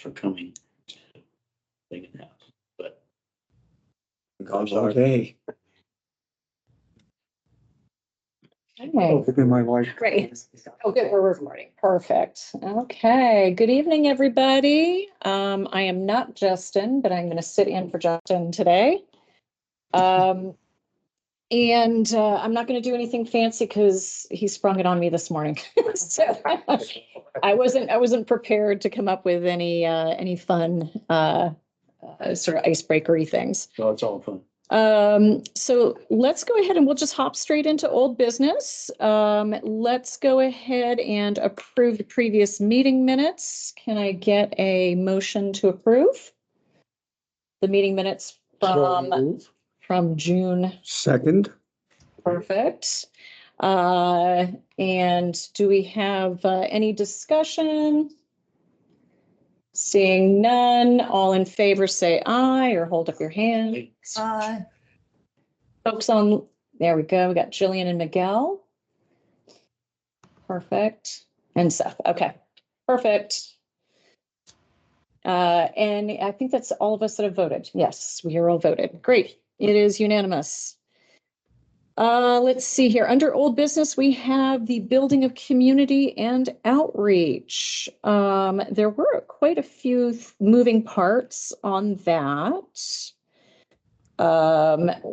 for coming to Lincoln House, but Okay. Okay. My wife. Great. Oh, good. We're recording. Perfect. Okay. Good evening, everybody. I am not Justin, but I'm going to sit in for Justin today. And I'm not going to do anything fancy because he sprung it on me this morning. So I wasn't prepared to come up with any fun sort of icebreakery things. so it's all fun. So let's go ahead and we'll just hop straight into old business. Let's go ahead and approve the previous meeting minutes. Can I get a motion to approve the meeting minutes from June? Second. Perfect. And do we have any discussion? Seeing none, all in favor say aye or hold up your hand. Aye. Folks on, there we go. We got Jillian and Miguel. Perfect. And Seth. Okay, perfect. And I think that's all of us that have voted. Yes, we are all voted. Great. It is unanimous. Let's see here. Under old business, we have the building of community and outreach. There were quite a few moving parts on that.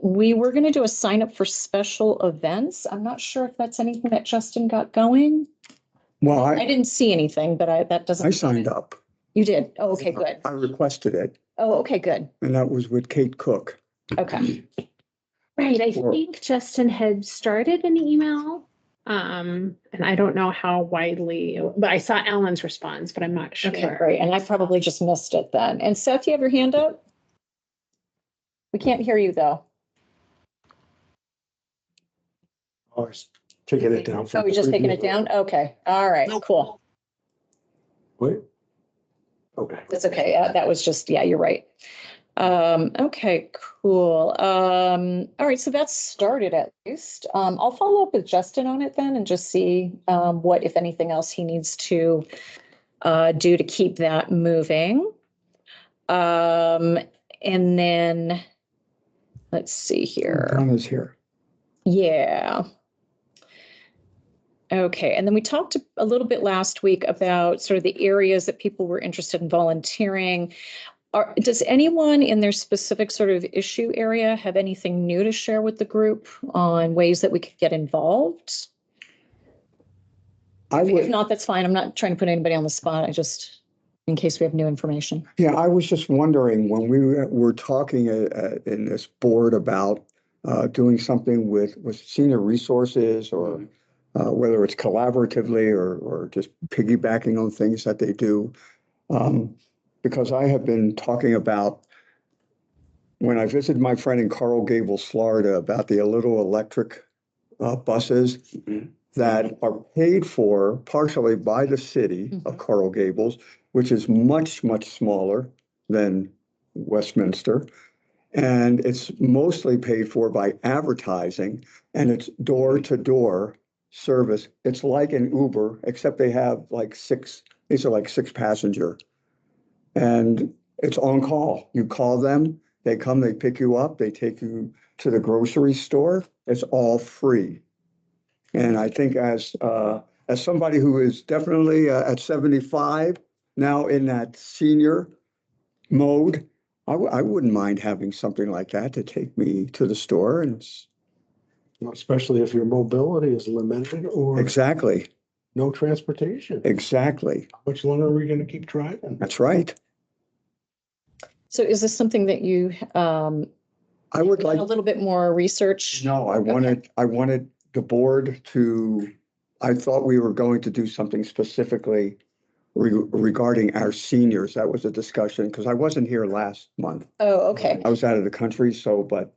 We were going to do a sign up for special events. I'm not sure if that's anything that Justin got going. Well, I didn't see anything, but that doesn't. I signed up. You did? Oh, okay, good. I requested it, Oh, okay, good. and that was with Kate Cook. Okay. Right, I think Justin had started an email. And I don't know how widely, but I saw Alan's response, but I'm not sure. Okay, great. And I probably just missed it then. And Seth, you have your hand up? We can't hear you though. I was taking it down. Oh, you're just taking it down? Okay. All right, cool. Wait. Okay. That's okay. That was just, yeah, you're right. Okay, cool. All right, so that's started at least. I'll follow up with Justin on it then and just see what, if anything else he needs to do to keep that moving. And then let's see here. Donna's here. Yeah. Okay, and then we talked a little bit last week about sort of the areas that people were interested in volunteering. Does anyone in their specific sort of issue area have anything new to share with the group on ways that we could get involved? If not, that's fine. I'm not trying to put anybody on the spot. I just, in case we have new information. Yeah, I was just wondering when we were talking in this board about doing something with senior resources or whether it's collaboratively or just piggybacking on things that they do. Because I have been talking about when I visited my friend in Coral Gables, Florida, about the little electric buses that are paid for partially by the city of Coral Gables, which is much, much smaller than Westminster. And it's mostly paid for by advertising, and it's door-to-door service. It's like an Uber, except they have like these are like 6-passenger. And it's on call. You call them, they come, they pick you up, they take you to the grocery store. It's all free. And I think as somebody who is definitely at 75, now in that senior mode, I wouldn't mind having something like that to take me to the store. And Especially if your mobility is limited or exactly. No transportation. Exactly. How much longer are we going to keep driving? That's right. So is this something that you I would like a little bit more research? No, I wanted the board to, I thought we were going to do something specifically regarding our seniors. That was a discussion because I wasn't here last month. Oh, okay. I was out of the country, but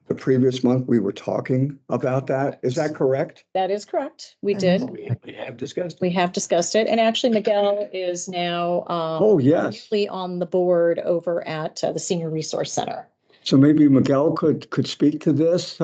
the previous month we were talking about that. Is that correct? That is correct. We did. We have discussed. We have discussed it. And actually Miguel is now Oh, yes. on the board over at the Senior Resource Center. So maybe Miguel could speak to this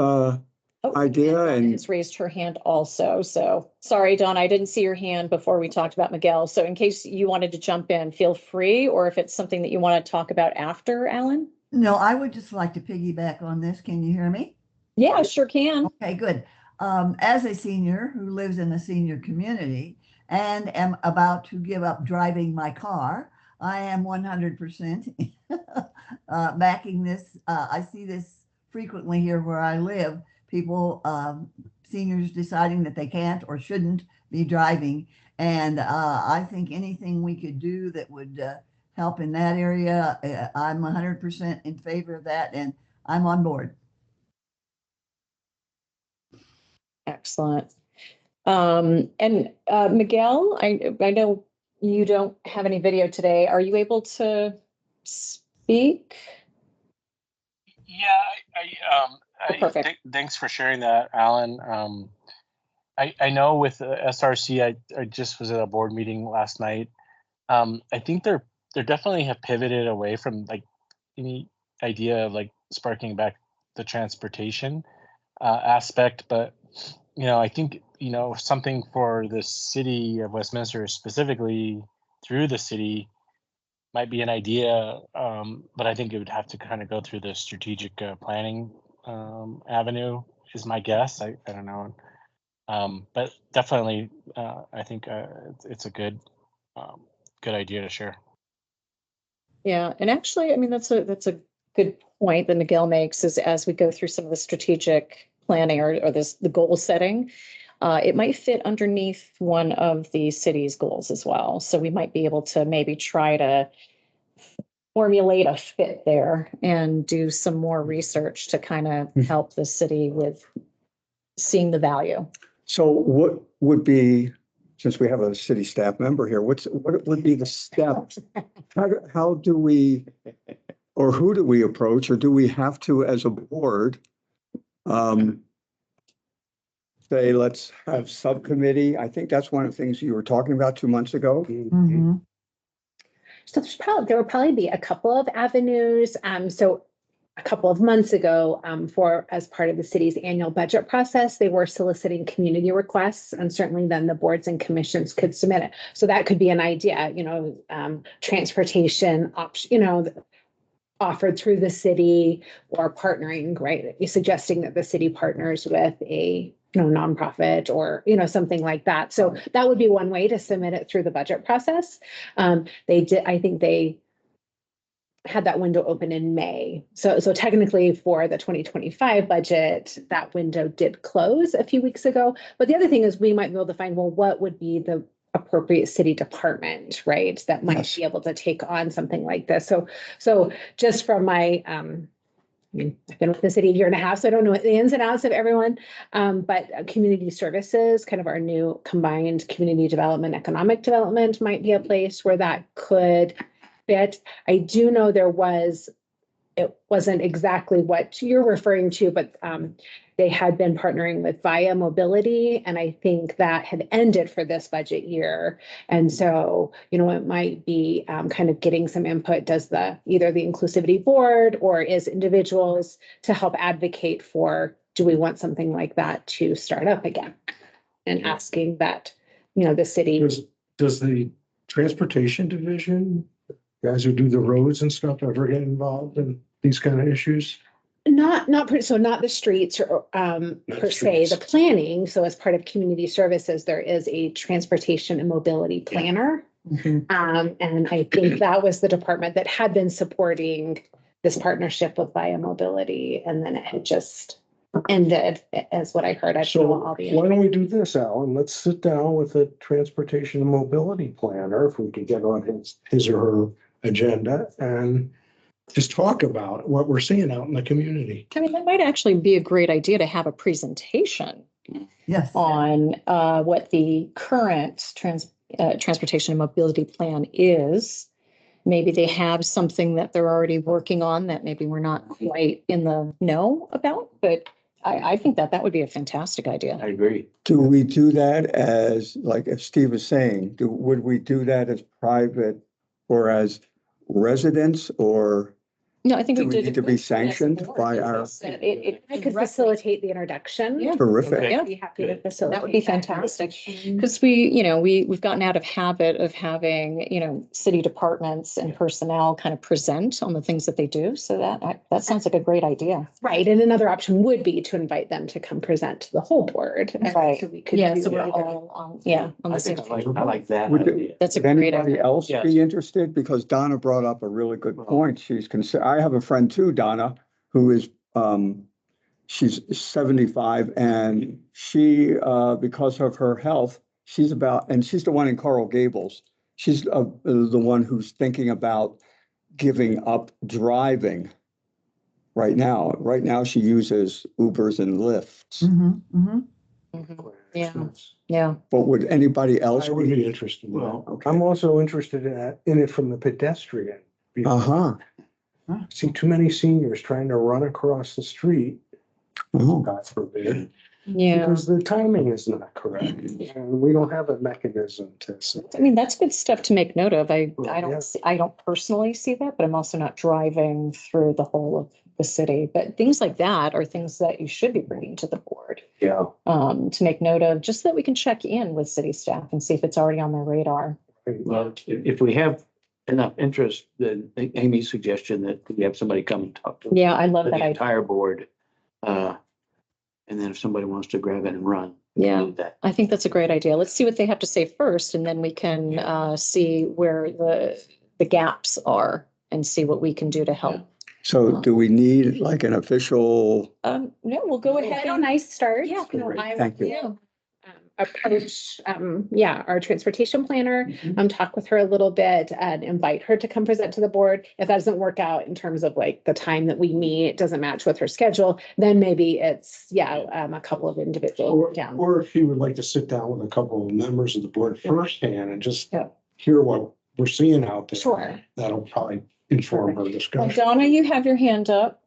idea Donna and has raised her hand also. So sorry, Donna, I didn't see your hand before we talked about Miguel. So in case you wanted to jump in, feel free, or if it's something that you want to talk about after, Alan. No, I would just like to piggyback on this. Can you hear me? Yeah, I sure can. Okay, good. As a senior who lives in a senior community and am about to give up driving my car, I am 100% backing this. I see this frequently here where I live. People, seniors deciding that they can't or shouldn't be driving. And I think anything we could do that would help in that area, I'm 100% in favor of that, and I'm on board. Excellent. And Miguel, I know you don't have any video today. Are you able to speak? Yeah, Perfect. thanks for sharing that, Alan. I know with SRC, I just was at a board meeting last night. I think they're definitely have pivoted away from like any idea of like sparking back the transportation aspect, but I think something for the city of Westminster specifically through the city might be an idea, but I think it would have to kind of go through the strategic planning avenue is my guess. I don't know. But definitely, I think it's a good idea to share. Yeah, and actually, I mean, that's a good point that Miguel makes is as we go through some of the strategic planning or the goal setting, it might fit underneath one of the city's goals as well. So we might be able to maybe try to formulate a fit there and do some more research to kind of help the city with seeing the value. so what would be, since we have a city staff member here, what would be the steps? How do we, or who do we approach, or do we have to, as a board, say, let's have subcommittee? I think that's one of the things you were talking about 2 months ago. Mhm. So there will probably be a couple of avenues. So a couple of months ago, as part of the city's annual budget process, they were soliciting community requests, and certainly then the boards and commissions could submit it. So that could be an idea, transportation option, offered through the city or partnering, right? You're suggesting that the city partners with a nonprofit or something like that. So that would be one way to submit it through the budget process. I think they had that window open in May. So technically for the 2025 budget, that window did close a few weeks ago. But the other thing is we might be able to find, well, what would be the appropriate city department, right? That might be able to take on something like this. So just from my, I've been with the city a year and a half, so I don't know the ins and outs of everyone. But community services, kind of our new combined community development, economic development might be a place where that could fit. I do know it wasn't exactly what you're referring to, but they had been partnering with Via Mobility, and I think that had ended for this budget year. And so, it might be kind of getting some input. Does either the Inclusivity Board or as individuals to help advocate for, do we want something like that to start up again? And asking that, the city. Does the transportation division, guys who do the roads and stuff, ever get involved in these kind of issues? Not the streets or per se, the planning. So as part of community services, there is a transportation and mobility planner. And I think that was the department that had been supporting this partnership with Via Mobility, and then it had just ended, as what I heard. So why don't we do this, Alan? Let's sit down with a transportation and mobility planner, if we could get on his or her agenda, and just talk about what we're seeing out in the community. I mean, that might actually be a great idea to have a presentation on what the current transportation and mobility plan is. Maybe they have something that they're already working on that maybe we're not quite in the know about, but I think that would be a fantastic idea. I agree. Do we do that as, like if Steve was saying, would we do that as private or as residents, or No, I think Do we we did. need to be sanctioned by our- I could facilitate the introduction. Yeah. Terrific. Okay. I'd be happy to facilitate. That would be fantastic. Because we've gotten out of habit of having, city departments and personnel kind of present on the things that they do. So that sounds like a great idea. Right, and another option would be to invite them to come present to the whole board. Right. So we could Yeah, do so we're either. all on I the same. think I like that Would you- idea. That's a Would great anybody idea. else Yes. be interested? Because Donna brought up a really good point. I have a friend too, Donna, who is, she's 75 and she, because of her health, she's the one in Coral Gables. She's the one who's thinking about giving up driving right now. Right now, she uses Ubers and Lyfts. Mhm, mhm. Mhm. Yeah, yeah. But would anybody else I would be be? interested in that. Well, okay. I'm also interested in it from the pedestrian. view. Uh-huh. See too many seniors trying to run across the street, Oh, God forbid, Yeah. because the timing is not correct. And we don't have a mechanism to. I mean, that's good stuff to make note of. I Yeah. don't personally see that, but I'm also not driving through the whole of the city. But things like that are things that you should be bringing to the board, Yeah. to make note of, just so that we can check in with city staff and see if it's already on their radar. Well, if we have enough interest, then Amy's suggestion that we have somebody come and talk to Yeah, I love the that idea. entire board. And then if somebody wants to grab it and run. we can Yeah. do that. I think that's a great idea. Let's see what they have to say first, and then we can see where the gaps are and see what we can do to help. so do we need like an official? No, we'll go Why ahead don't and. I start? Yeah, I thank you. will, approach, our transportation planner, Mhm. talk with her a little bit and invite her to come present to the board. If that doesn't work out in terms of like the time that we meet, doesn't match with her schedule, then maybe it's, a couple of individuals down. Or if you would like to sit down with a couple of members of the board firsthand and just Yeah. hear what we're seeing out there. Sure. That'll probably inform our Well, discussion. Donna, you have your hand up.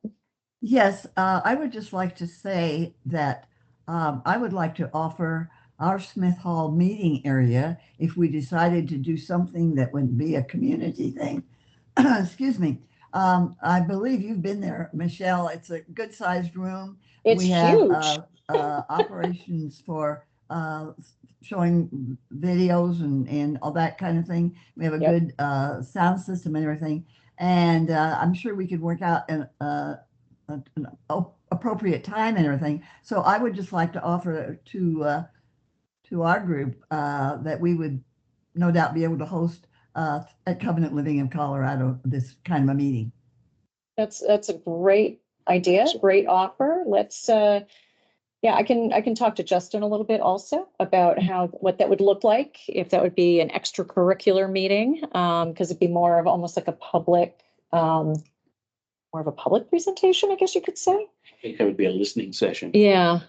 Yes, I would just like to say that I would like to offer our Smith Hall meeting area if we decided to do something that would be a community thing. Excuse me. I believe you've been there, Michelle. It's a good sized room. It's We have huge. operations for showing videos and all that kind of thing. We have a Yep. good sound system and everything. And I'm sure we could work out an appropriate time and everything. So I would just like to offer to our group that we would no doubt be able to host at Covenant Living in Colorado this kind of a meeting. That's a great idea, great offer. Let's I can talk to Justin a little bit also about what that would look like, if that would be an extracurricular meeting, because it'd be more of almost like a public, more of a public presentation, I guess you could say. I think that would be a listening session. Yeah,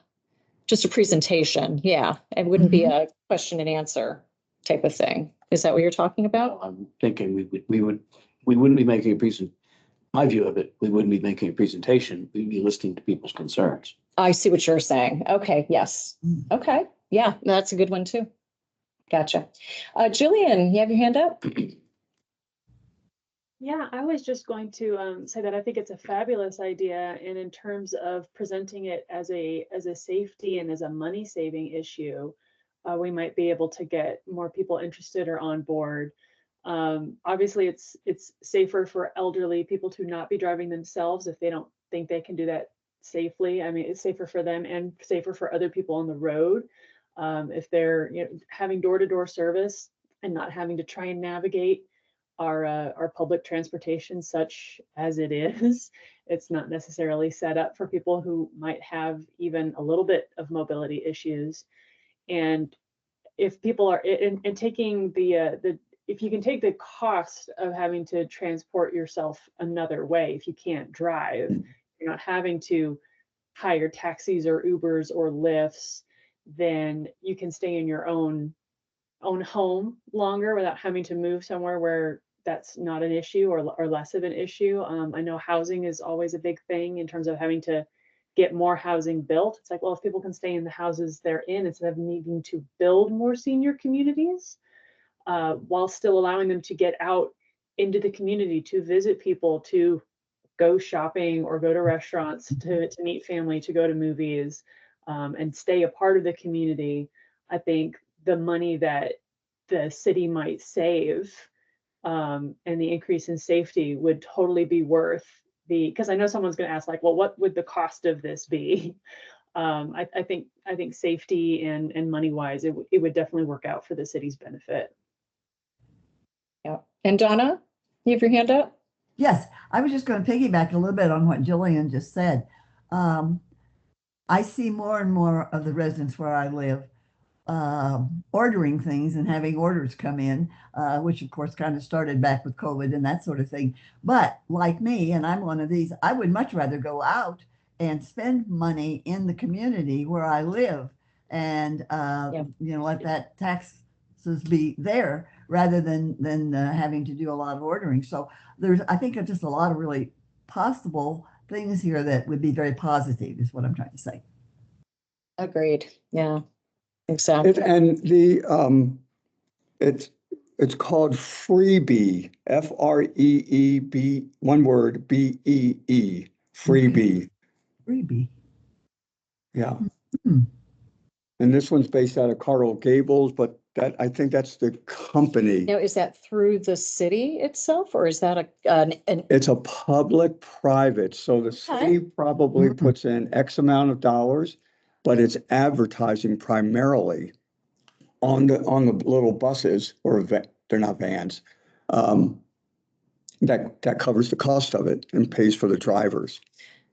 just a presentation. Yeah, it wouldn't be a question and answer type of thing. Is that what you're talking about? I'm thinking we wouldn't be making a my view of it, we wouldn't be making a presentation. We'd be listening to people's concerns. I see what you're saying. Okay, yes. Mm. Okay, yeah, that's a good one too. Gotcha. Jillian, you have your hand up? Yeah, I was just going to say that I think it's a fabulous idea, and in terms of presenting it as a safety and as a money saving issue, we might be able to get more people interested or on board. Obviously, it's safer for elderly people to not be driving themselves if they don't think they can do that safely. I mean, it's safer for them and safer for other people on the road. If they're having door-to-door service and not having to try and navigate our public transportation such as it is, it's not necessarily set up for people who might have even a little bit of mobility issues. And if people are and taking if you can take the cost of having to transport yourself another way, if you can't drive, you're not having to hire taxis or Ubers or Lyfts, then you can stay in your own home longer without having to move somewhere where that's not an issue or less of an issue. I know housing is always a big thing in terms of having to get more housing built. It's like, well, if people can stay in the houses they're in instead of needing to build more senior communities, while still allowing them to get out into the community, to visit people, to go shopping or go to restaurants, to meet family, to go to movies, and stay a part of the community, I think the money that the city might save, and the increase in safety would totally be worth because I know someone's going to ask, like, well, what would the cost of this be? I think safety and money wise, it would definitely work out for the city's benefit. Yeah. And Donna, you have your hand up? Yes, I was just going to piggyback a little bit on what Jillian just said. I see more and more of the residents where I live ordering things and having orders come in, which of course kind of started back with COVID and that sort of thing. But like me, and I'm one of these, I would much rather go out and spend money in the community where I live and, let that taxes be there rather than having to do a lot of ordering. So I think just a lot of really possible things here that would be very positive is what I'm trying to say. Agreed. Yeah, exactly. It's called Freebie, FREEB, one word, BEE, Freebie. Freebie. Yeah. Hmm. And this one's based out of Coral Gables, but I think that's the company. Now, is that through the city itself, or is that an It's a public-private, so the city probably puts in X amount of dollars, but it's advertising primarily on the little buses or they're not vans. That covers the cost of it and pays for the drivers.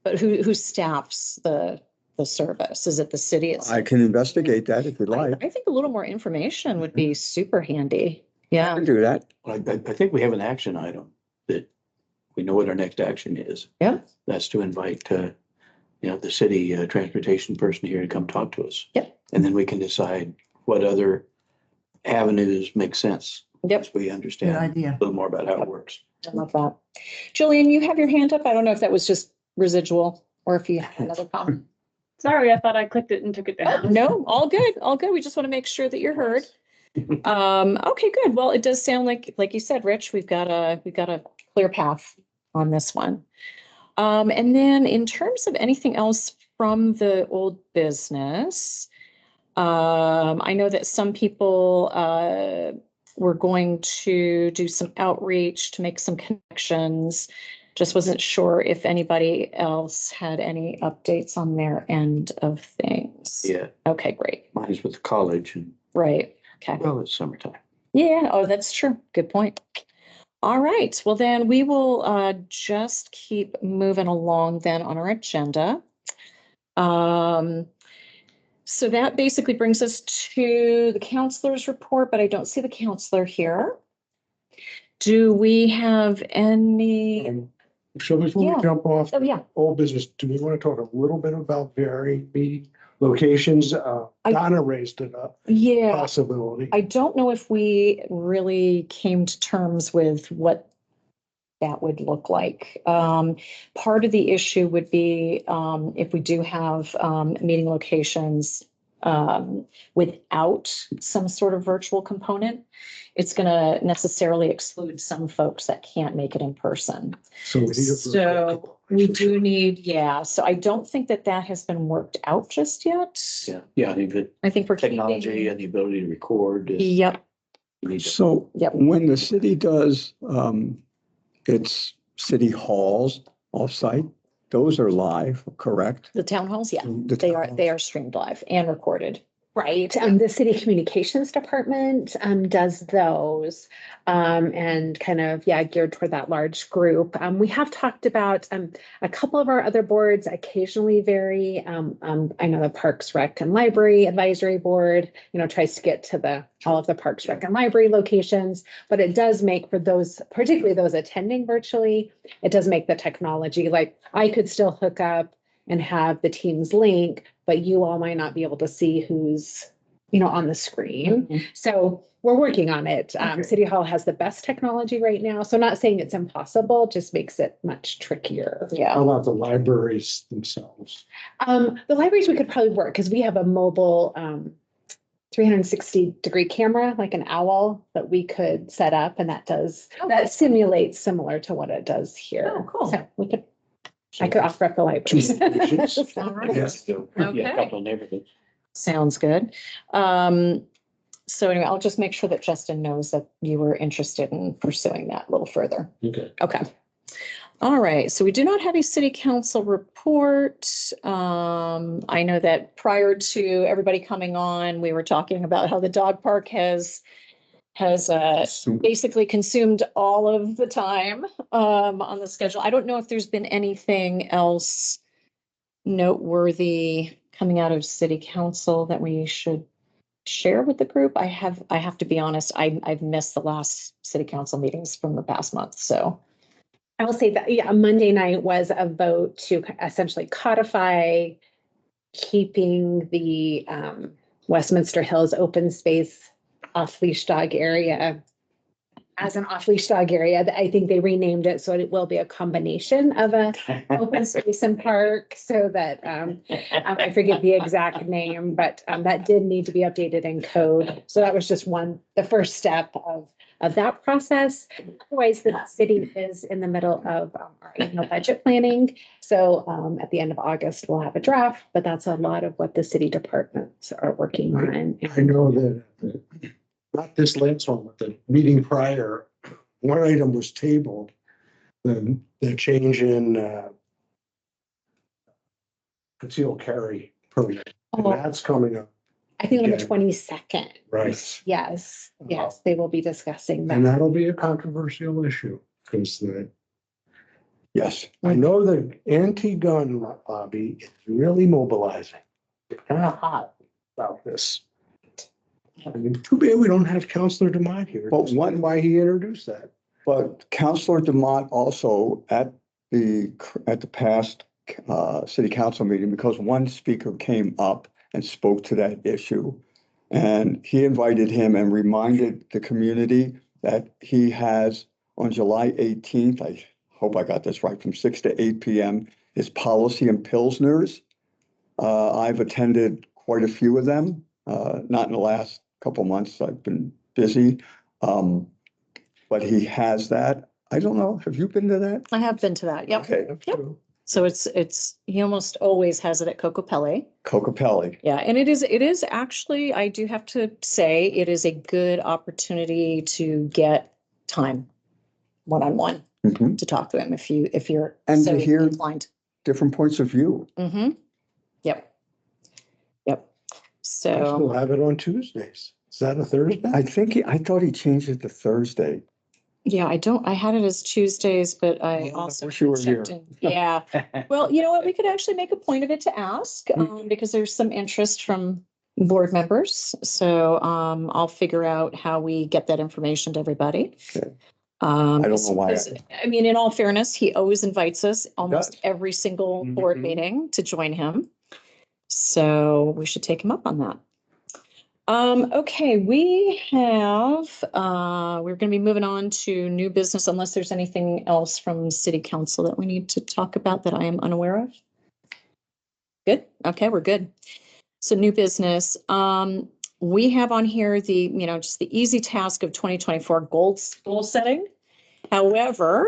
But who staffs the service? Is it the city itself? I can investigate that if you'd like. I think a little more information would be super handy. I Yeah. can do that. I think we have an action item that we know what our next action is. Yeah. That's to invite, the city transportation person here to come talk to us. Yep. And then we can decide what other avenues make sense. Yep. Once we understand Good idea. a little more about how it works. I love that. Jillian, you have your hand up. I don't know if that was just residual or if you have another comment. Sorry, I thought I clicked it and took it down. No, all good, all good. We just want to make sure that you're heard. Okay, good. Well, it does sound like you said, Rich, we've got a clear path on this one. And then in terms of anything else from the old business, I know that some people were going to do some outreach to make some connections. Just wasn't sure if anybody else had any updates on their end of things. Yeah. Okay, great. Mine's with the college and, Right. Okay. well, it's summertime. Yeah. Oh, that's true. Good point. All right. Well, then we will just keep moving along then on our agenda. So that basically brings us to the counselor's report, but I don't see the counselor here. Do we have any? So before Yeah. we jump off Oh, yeah. old business, do we want to talk a little bit about varied locations? Donna raised it up, Yeah. possibility. I don't know if we really came to terms with what that would look like. Part of the issue would be if we do have meeting locations without some sort of virtual component, it's going to necessarily exclude some folks that can't make it in person. So we need a So we do need, yeah. So I don't think that has been worked out just yet. Yeah. I think that I think we're technology keeping- and the ability to record. Yep. You need to- So Yep. when the city does its city halls offsite, those are live, correct? The town halls, yeah, The they town are. halls. They are streamed live and recorded. Right, the city communications department does those and kind of, geared toward that large group. We have talked about a couple of our other boards occasionally vary. I know the Parks Rec and Library Advisory Board, tries to get to all of the Parks Rec and Library locations, but it does make for those, particularly those attending virtually, it does make the technology, like I could still hook up and have the Teams link, but you all might not be able to see who's, on the screen. Mhm. So we're working on it. Okay. City Hall has the best technology right now. So not saying it's impossible, just makes it much trickier. Yeah. How about the libraries themselves? The libraries we could probably work because we have a mobile 360-degree camera, like an owl that we could set up, and that simulates similar to what it does here. Oh, cool. So we could I could offer up the library. All right. Yeah. So, Okay. yeah, a couple of neighborhoods. Sounds good. So anyway, I'll just make sure that Justin knows that you were interested in pursuing that a little further. Okay. Okay. All right, so we do not have a city council report. I know that prior to everybody coming on, we were talking about how the dog park has basically consumed all of the time on the schedule. I don't know if there's been anything else noteworthy coming out of city council that we should share with the group. I have to be honest, I've missed the last city council meetings from the past month, so. I will say that, yeah, Monday night was a vote to essentially codify keeping the Westminster Hills open space off-leash dog area as an off-leash dog area. I think they renamed it, so it will be a combination of a open space and park, so that I forget the exact name, but that did need to be updated in code. So that was just the first step of that process. Otherwise, the city is in the middle of our annual budget planning. So at the end of August, we'll have a draft, but that's a lot of what the city departments are working on. I know that, not this last one, but the meeting prior, one item was tabled, the change in concealed carry permit, and Oh, that's coming up, I think on the Okay. 22nd. right? Yes, they will be discussing And that. that'll be a controversial issue, because Yes, I know the anti-gun lobby is really mobilizing. It's kind of hot about this. I mean, too bad we don't have Counselor Demott here. But Just one- why he introduced that. but Counselor Demott also at the past city council meeting, because one speaker came up and spoke to that issue. And he invited him and reminded the community that he has on July 18th, I hope I got this right, from 6 to 8 p.m., his policy and Pilsners. I've attended quite a few of them, not in the last couple months. I've been busy. But he has that. I don't know. Have you been to that? I have been to that, yep. Okay. Yep. So he almost always has it at Cocopelli. Cocopelli. Yeah, and it is actually, I do have to say, it is a good opportunity to get time one-on-one Mhm. to talk to him if you're And so to hear- inclined. Different points of view. Mm-hmm. Yep. I So, still have it on Tuesdays. Is that a Thursday? I thought he changed it to Thursday. yeah, I had it as Tuesdays, but I Oh, I also wish you were checked here. in. Yeah. Well, you know what? We could actually make a point of it to ask, because there's some interest from board members. So, I'll figure out how we get that information to everybody. Okay. I don't know why I mean, in all fairness, he always invites us almost does. every single board Mhm. meeting to join him. So we should take him up on that. Okay, we're gonna be moving on to new business unless there's anything else from city council that we need to talk about that I am unaware of. Good, okay, we're good. So new business, we have on here just the easy task of 2024 goal setting. However,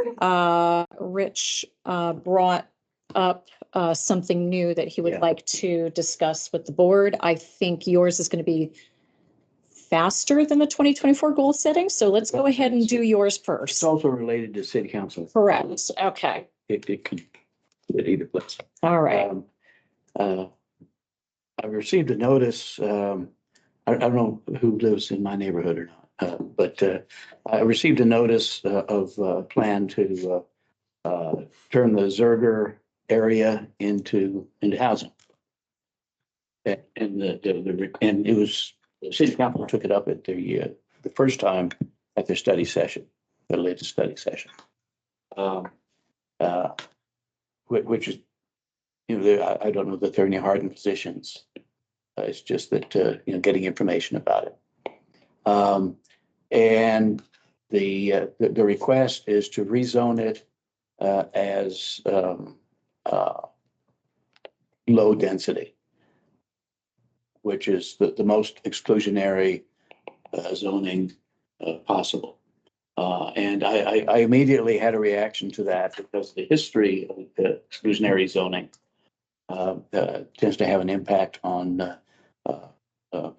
Rich brought up something new that he would Yeah. like to discuss with the board. I think yours is going to be faster than the 2024 goal setting. So let's go ahead and do yours It's first. also related to city council. Correct. Okay. It can at either place. All right. I've received a notice, I don't know who lives in my neighborhood or not, but I received a notice of a plan to turn the Zerger area into housing. And and it was, the city council took it up at the first time at their study session, the latest study session. Which is, I don't know that there are any hardened positions. It's just that, getting information about it. And the request is to rezone it as low density, which is the most exclusionary zoning possible. And I immediately had a reaction to that because the history of the exclusionary zoning tends to have an impact on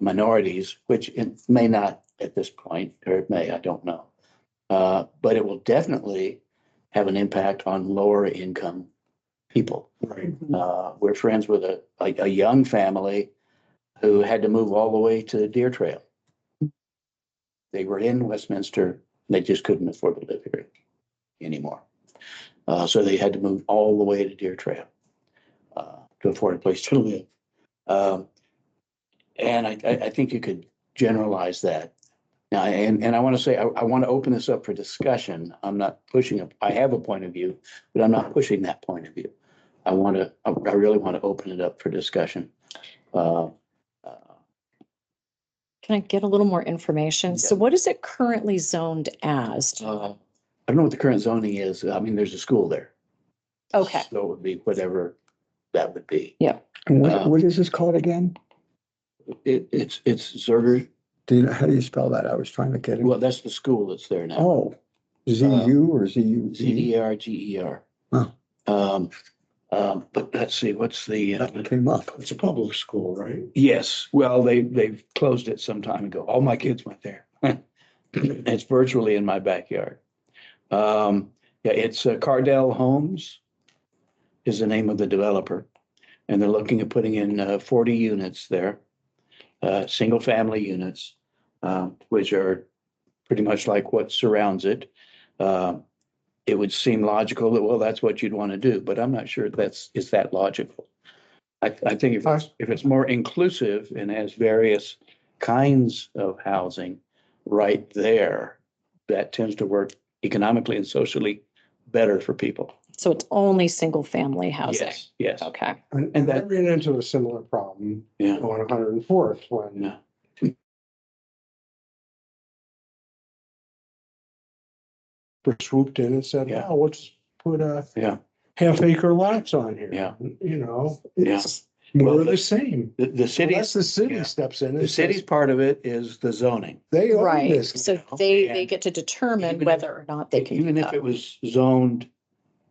minorities, which it may not at this point, or it may, I don't know. But it will definitely have an impact on lower income people. Right. We're friends with a young family who had to move all the way to Deer Trail. They were in Westminster. They just couldn't afford to live here anymore. So they had to move all the way to Deer Trail to afford a place to live. And I think you could generalize that. Now, and I want to say, I want to open this up for discussion. I'm not pushing it. I have a point of view, but I'm not pushing that point of view. I really want to open it up for discussion. Can I get a little more information? So Yeah. what is it currently zoned as? I don't know what the current zoning is. I mean, there's a school there. Okay, So it would be whatever that would be. yeah. And what is this called again? It's Zerger. How do you spell that? I was trying to get it. Well, that's the school that's there now. Oh, ZU or ZU? ZERGER. Huh. But let's see, what's the, That came up. It's a public school, right? yes, well, they've closed it some time ago. All my kids went there. It's virtually in my backyard. Yeah, it's Cardell Homes is the name of the developer. And they're looking at putting in 40 units there, single family units, which are pretty much like what surrounds it. It would seem logical that, well, that's what you'd want to do, but I'm not sure is that logical. I think if it's more inclusive and has various kinds of housing right there, that tends to work economically and socially better for people. So it's only single family housing? Yes, yes. Okay. And I ran into a similar problem Yeah. on 104th when Yeah. swooped in and said, Yeah. "Oh, let's put Yeah. half-acre lots on here." Yeah. You know, Yeah. it's more Well, of the same. The city, Unless the city yeah. steps in the and city's says, part of it is the zoning. they own Right, this. so now. they And get to determine even if- whether or not they can. Even do if that. it was zoned,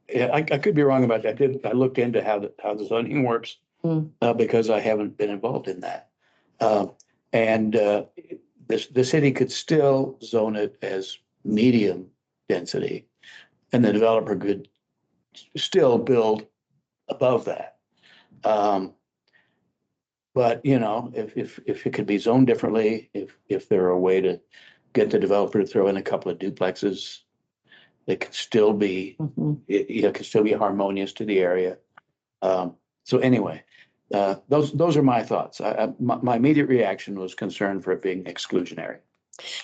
yeah, I could be wrong about that. I looked into how the zoning works Hmm. because I haven't been involved in that. And the city could still zone it as medium density, and the developer could still build above that. But you know, if it could be zoned differently, if there are a way to get the developer to throw in a couple of duplexes, they could still be, Mhm. it could still be harmonious to the area. So anyway, those are my thoughts. My immediate reaction was concern for it being exclusionary.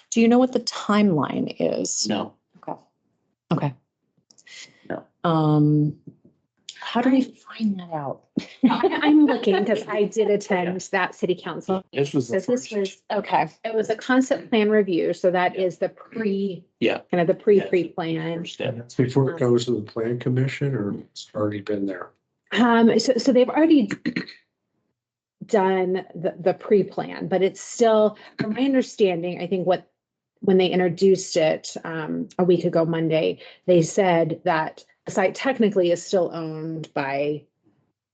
Do you know what the timeline is? No, Okay. Okay. No. How do we find that out? I'm looking because I did attend that city council. this was the So this first. was, Okay, it was a concept plan review. So that Yeah. is the Yeah. kind of the pre-plan. First step. And that's before it goes to the plan commission, or it's already been there. So they've already done the pre-plan, but it's still, from my understanding, I think when they introduced it, a week ago Monday, they said that the site technically is still owned by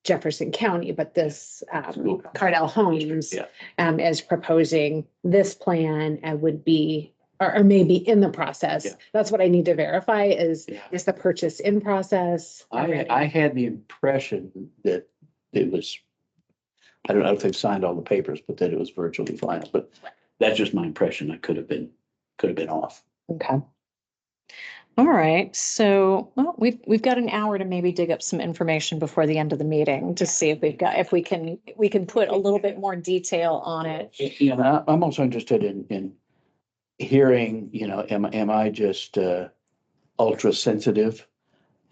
Jefferson County, but this, Cardell Homes, Yeah. is proposing this plan and would be, or maybe in the process. Yeah. That's what I need to verify is Yeah. the purchase in process? I had the impression that it was, I don't know if they've signed all the papers, but that it was virtually final, but that's just my impression. I could have been off. okay. All right, so, well, we've got an hour to maybe dig up some information before the end of the meeting to see if if we can put a little bit more detail on it. You know, I'm also interested in hearing, you know, am I just ultra sensitive?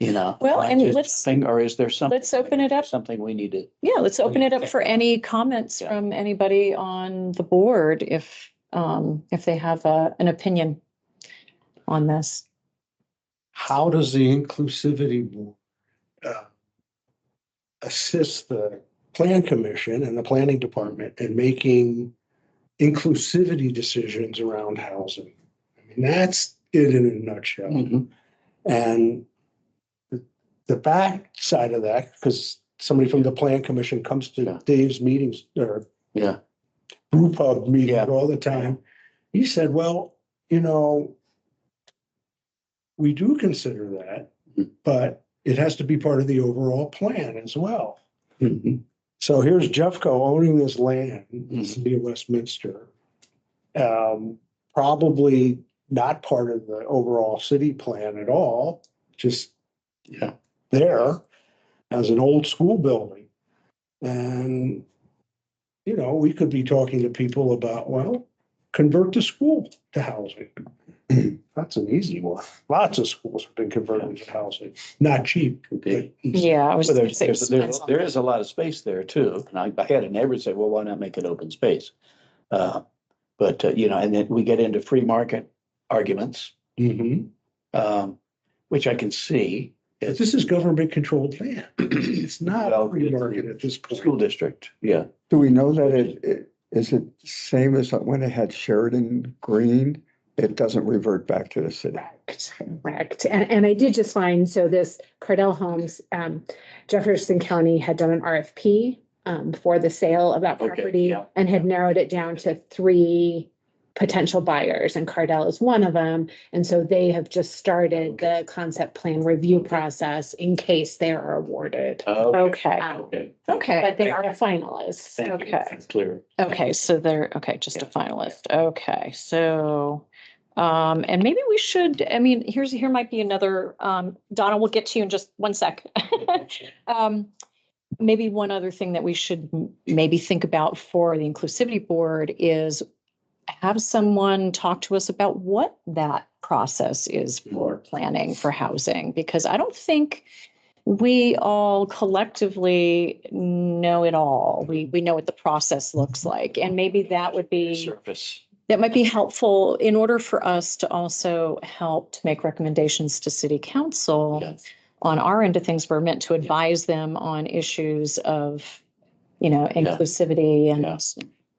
You know? Well, am I and just let's- jumping, or is there something? let's open it up. Something we need to, Yeah, let's open it up for any comments Yeah. from anybody on the board if they have an opinion on this. How does the inclusivity board assist the plan commission and the planning department in making inclusivity decisions around housing? I mean, that's it in a nutshell. Mhm. And the back side of that, because somebody from the plan commission comes to Yeah. Dave's meetings or Yeah, brew pub meetings Yeah. all the time. He said, well, you know, we do consider that, Mhm. but it has to be part of the overall plan as well. Mhm. So here's Jeffco owning this land in the city of Westminster. Probably not part of the overall city plan at all, just Yeah. there as an old school building. And, you know, we could be talking to people about, well, convert the school to housing. That's an easy one. Lots of schools have been converted to housing, not cheap. Okay. Yeah, I was. Well, gonna say there is a lot of space there too. And I had a neighbor say, well, why not make it open space? But you know, and then we get into free market arguments, Mhm. which I can see. But this is government controlled land. It's Well, not free market at this School point. district, yeah. Do we know that is it same as when it had Sheridan Green? It doesn't revert back to the city. Correct. And I did just find, so this Cardell Homes, Jefferson County had done an RFP for the sale of that Okay, property yeah. and had narrowed it down to 3 potential buyers, and Cardell is one of them. And so they have just started the concept plan review process in case they are awarded. Okay, Okay. okay. But they are finalists. Thank you. Okay. That's clear. Okay, so they're, okay, just a finalist. Okay, so, and maybe we should, I mean, here might be another, Donna, we'll get to you in just one sec. Maybe one other thing that we should maybe think about for the Inclusivity Board is have someone talk to us about what that process is for planning for housing, because I don't think we all collectively know it all. We know what the process looks like, and maybe that would be, Surface. that might be helpful in order for us to also help to make recommendations to city council Yeah. on our end of things. We're meant to advise them on issues of, you know, inclusivity and Yeah.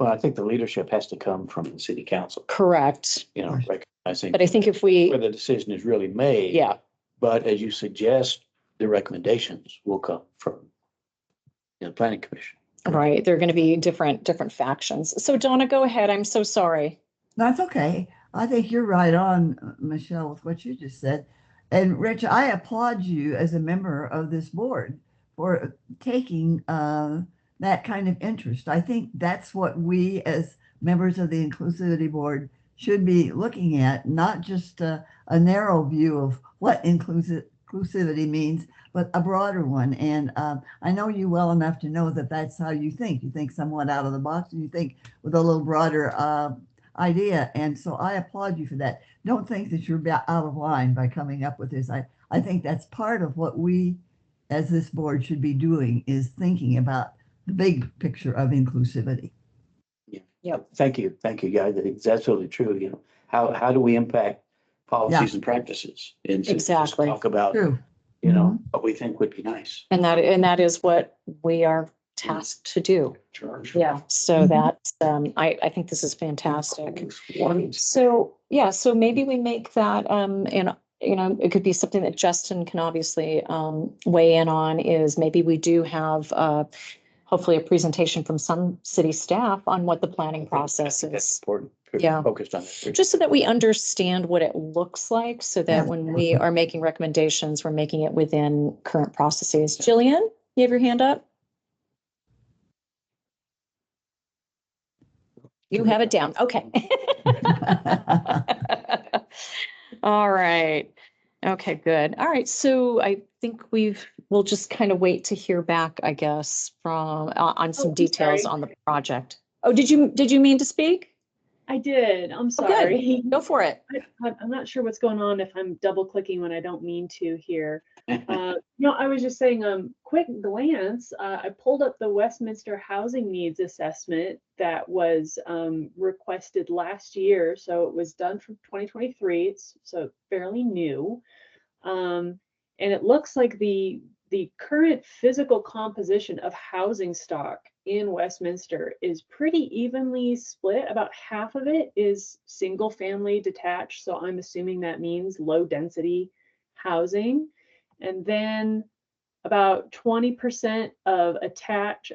Well, I think the leadership has to come from the city council, correct. you know, recognizing But I think if we, where the decision is really made. yeah, But as you suggest, the recommendations will come from the planning commission. right, there are going to be different factions. So Donna, go ahead. I'm so sorry. That's okay. I think you're right on, Michelle, with what you just said. And Rich, I applaud you as a member of this board for taking that kind of interest. I think that's what we as members of the Inclusivity Board should be looking at, not just a narrow view of what inclusivity means, but a broader one. And I know you well enough to know that that's how you think. You think somewhat out of the box, and you think with a little broader idea. And so I applaud you for that. Don't think that you're out of line by coming up with this. I think that's part of what we as this board should be doing, is thinking about the big picture of inclusivity. Yeah. Yep. Thank you. Thank you, guys. It's absolutely true. You know, how do we impact policies and practices? And to just Exactly. talk about, True. you know, what we think would be nice. And that is what we are tasked to do. Charge. Yeah, so that's, I think this is fantastic. So, yeah, so maybe we make that, and, you know, it could be something that Justin can obviously, weigh in on, is maybe we do have, hopefully a presentation from some city staff on what the planning process That's is. important. Yeah. Focused on it. Just so that we understand what it looks like, so that when we are making recommendations, we're making it within current processes. Jillian, you have your hand up? You have it down. Okay. All right. Okay, good. All right. So I think we'll just kind of wait to hear back, I guess, from on some I'm details sorry. on the project. Oh, did you mean to speak? I did. I'm Oh, good. sorry. Go for it. I'm not sure what's going on if I'm double clicking when I don't mean to here. No, I was just saying, quick glance, I pulled up the Westminster Housing Needs Assessment that was requested last year. So it was done from 2023. It's so fairly new. And it looks like the the current physical composition of housing stock in Westminster is pretty evenly split. About half of it is single family detached. So I'm assuming that means low density housing. And then about 20% of attached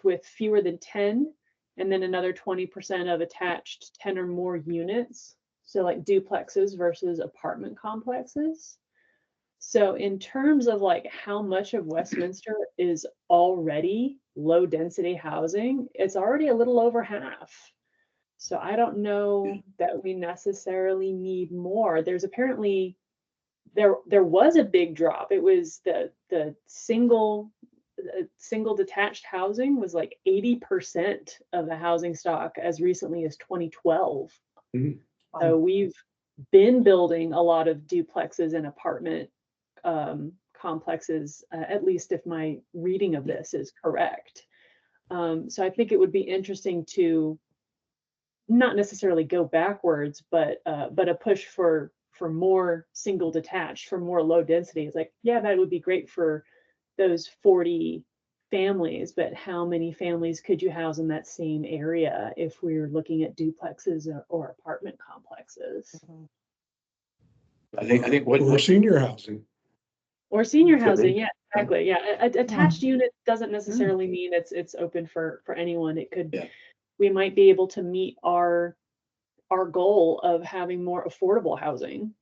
with fewer than 10, and then another 20% of attached 10 or more units. So like duplexes versus apartment complexes. So in terms of like how much of Westminster is already low density housing, it's already a little over half. So I don't know that we necessarily need more. There's apparently there was a big drop. It was the single detached housing was like 80% of the housing stock as recently as 2012. Mhm. So we've been building a lot of duplexes and apartment complexes, at least if my reading of this is correct. So I think it would be interesting to not necessarily go backwards, but a push for more single detached, for more low density. It's like, yeah, that would be great for those 40 families, but how many families could you house in that same area if we're looking at duplexes or apartment complexes? I think Or senior housing. Or senior Could housing, be. yeah, exactly. Yeah, attached unit doesn't necessarily mean it's open for anyone. It could, Yeah. we might be able to meet our goal of having more affordable housing.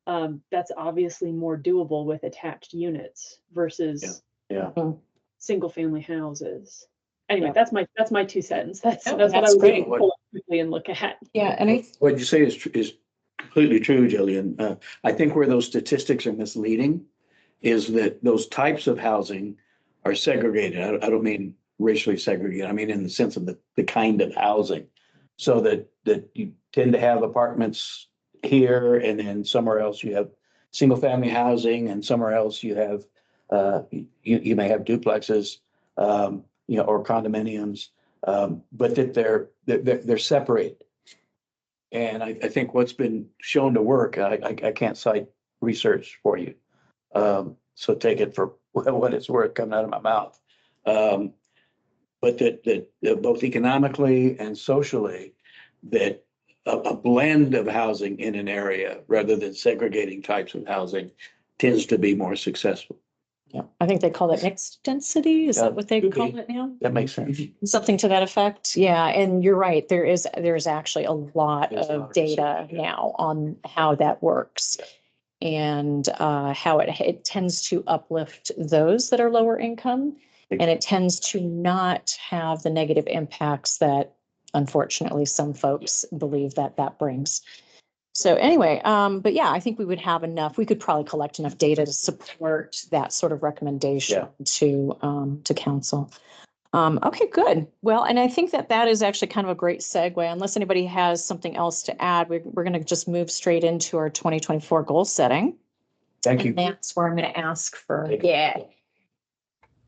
That's obviously more doable with attached units versus Yeah. single family houses. Anyway, Yeah. that's my 2 cents. That's No, what I that's was able great. to pull up quickly and look at. Yeah, and What you say is completely true, Jillian. I think where those statistics are misleading is that those types of housing are segregated. I don't mean racially segregated. I mean in the sense of the kind of housing. So that you tend to have apartments here, and then somewhere else you have single family housing, and somewhere else you have you may have duplexes, or condominiums, but that they're separated. And I think what's been shown to work, I can't cite research for you. So take it for what it's worth coming out of my mouth. But that both economically and socially, that a blend of housing in an area rather than segregating types of housing tends to be more successful. yeah, I think they call it mixed density. Is Yeah, that what they could call be. it now? That makes sense. Something to that effect. Yeah, and you're right. There's actually a lot There's a lot of of data research, yeah. now on how that works and how it tends to uplift those that are lower income, and it tends to not have the negative impacts that unfortunately some folks believe that brings. So anyway, but yeah, I think we would have enough. We could probably collect enough data to support that sort of recommendation to council. Okay, good. Well, and I think that is actually kind of a great segue. Unless anybody has something else to add, we're going to just move straight into our 2024 goal setting. Thank you. And that's where I'm going to ask for, Thank you.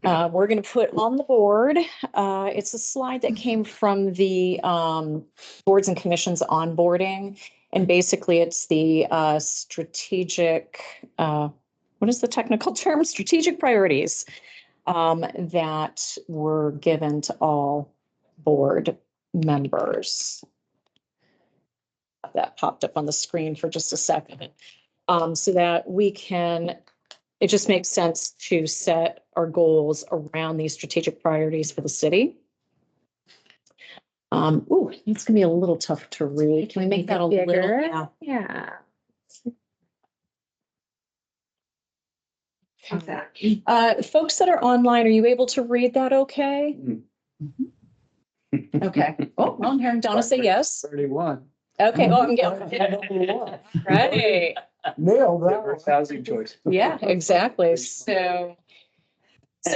we're going to put on the board. It's a slide that came from the boards and commissions onboarding. And basically it's the strategic, what is the technical term? Strategic priorities that were given to all board members. That popped up on the screen for just a second. So that we can, it just makes sense to set our goals around these strategic priorities for the city. Ooh, it's gonna be a little tough to read. Can we make that a little? Bigger? Yeah. Folks that are online, are you able to read that okay? Mhm. Okay. Oh, well, I'm hearing Donna say yes. 31. Okay, well, I'm getting, right. Nailed that. Diverse housing choice. Yeah, exactly. So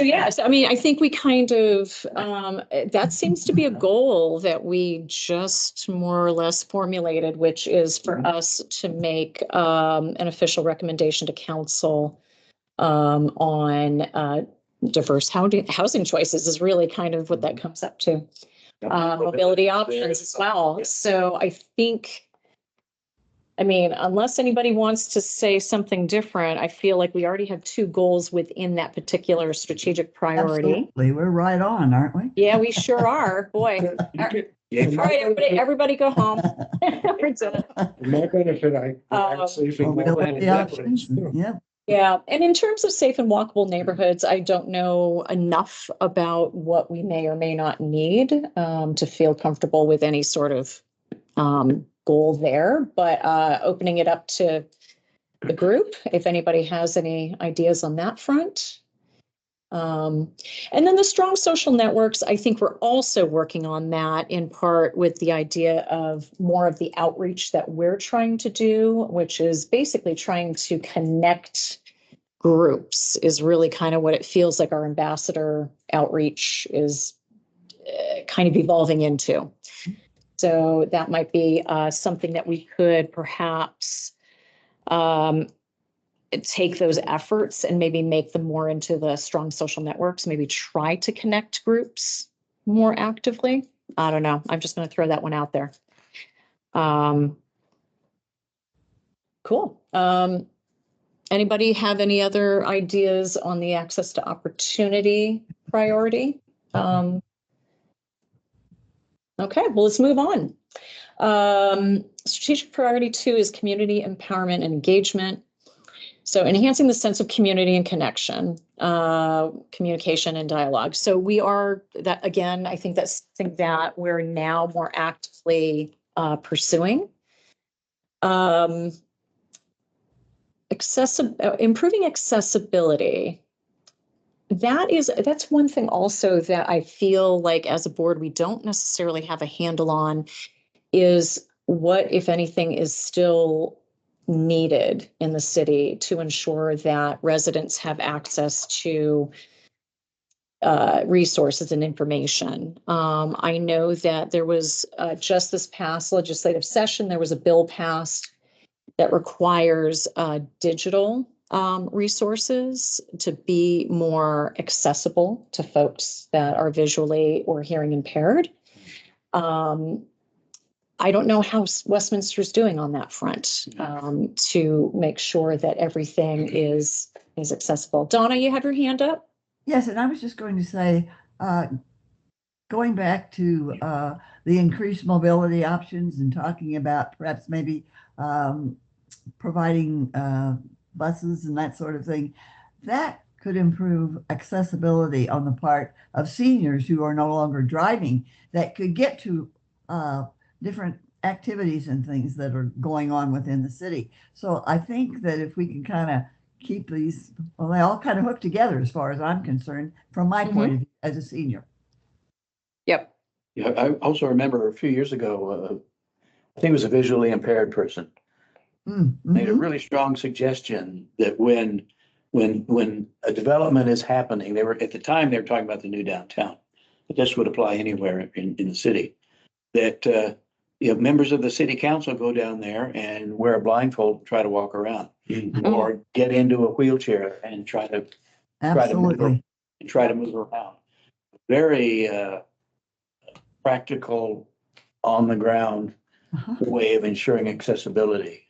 yes, I mean, I think we kind of, that seems to be a goal that we just more or less formulated, which is for us to make an official recommendation to council on diverse housing choices is really kind of what that comes up to. Mobility options as well. So I think I mean, unless anybody wants to say something different, I feel like we already have two goals within that particular strategic priority. Absolutely. We're right on, aren't we? Yeah, we sure are. Boy. Yeah. All right, everybody go home. We're done. For my benefit, I actually Well, think we'll that look at is the options. Yep. Yeah, and in terms of safe and walkable neighborhoods, I don't know enough about what we may or may not need to feel comfortable with any sort of goal there, but opening it up to the group, if anybody has any ideas on that front. And then the strong social networks, I think we're also working on that in part with the idea of more of the outreach that we're trying to do, which is basically trying to connect groups is really kind of what it feels like our ambassador outreach is kind of evolving into. So that might be something that we could perhaps take those efforts and maybe make them more into the strong social networks, maybe try to connect groups more actively. I don't know. I'm just going to throw that one out there. Cool. Anybody have any other ideas on the access to opportunity priority? Okay, well, let's move on. Strategic priority 2 is community empowerment and engagement. So enhancing the sense of community and connection, communication and dialogue. So we are that, again, I think that's something that we're now more actively pursuing. Improving accessibility. That's one thing also that I feel like as a board, we don't necessarily have a handle on is what, if anything, is still needed in the city to ensure that residents have access to resources and information. I know that there was just this past legislative session, there was a bill passed that requires digital resources to be more accessible to folks that are visually or hearing impaired. I don't know how Westminster's doing on that front to make sure that everything is accessible. Donna, you have your hand up? Yes, and I was just going to say, going back to the increased mobility options and talking about perhaps maybe providing buses and that sort of thing, that could improve accessibility on the part of seniors who are no longer driving, that could get to different activities and things that are going on within the city. So I think that if we can kind of keep these, well, they all kind of hook together as far as I'm concerned, from my point of view as a senior. Yep. Yeah, I also remember a few years ago, I think it was a visually impaired person made a really strong suggestion that when a development is happening, they were at the time they were talking about the new downtown, but this would apply anywhere in the city. That members of the city council go down there and wear a blindfold, and try to walk around, or get into a wheelchair and try to move around. Very practical, on the ground way of ensuring accessibility.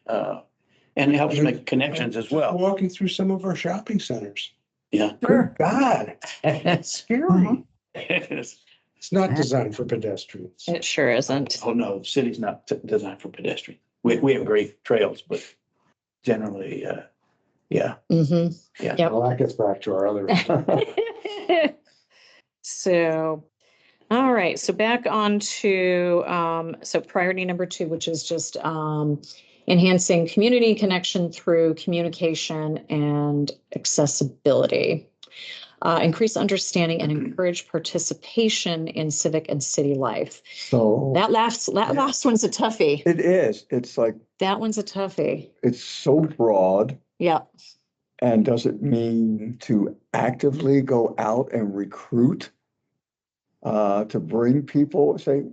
And it helps make connections as well. Walking through some of our shopping centers. Yeah. Sure. God, that's scary. It's It's not designed for pedestrians. It sure isn't. Oh, no, the city's not designed for pedestrians. We have great trails, but generally, yeah. Mm-hmm. Yeah. Yep. Well, that gets back to our other. So, all right. So back on to, so priority number 2, which is just enhancing community connection through communication and accessibility. Increase understanding and encourage participation in civic and city life. So That last one's a toughie. it is. It's like, That one's a toughie. it's so broad. Yeah. And does it mean to actively go out and recruit to bring people, say,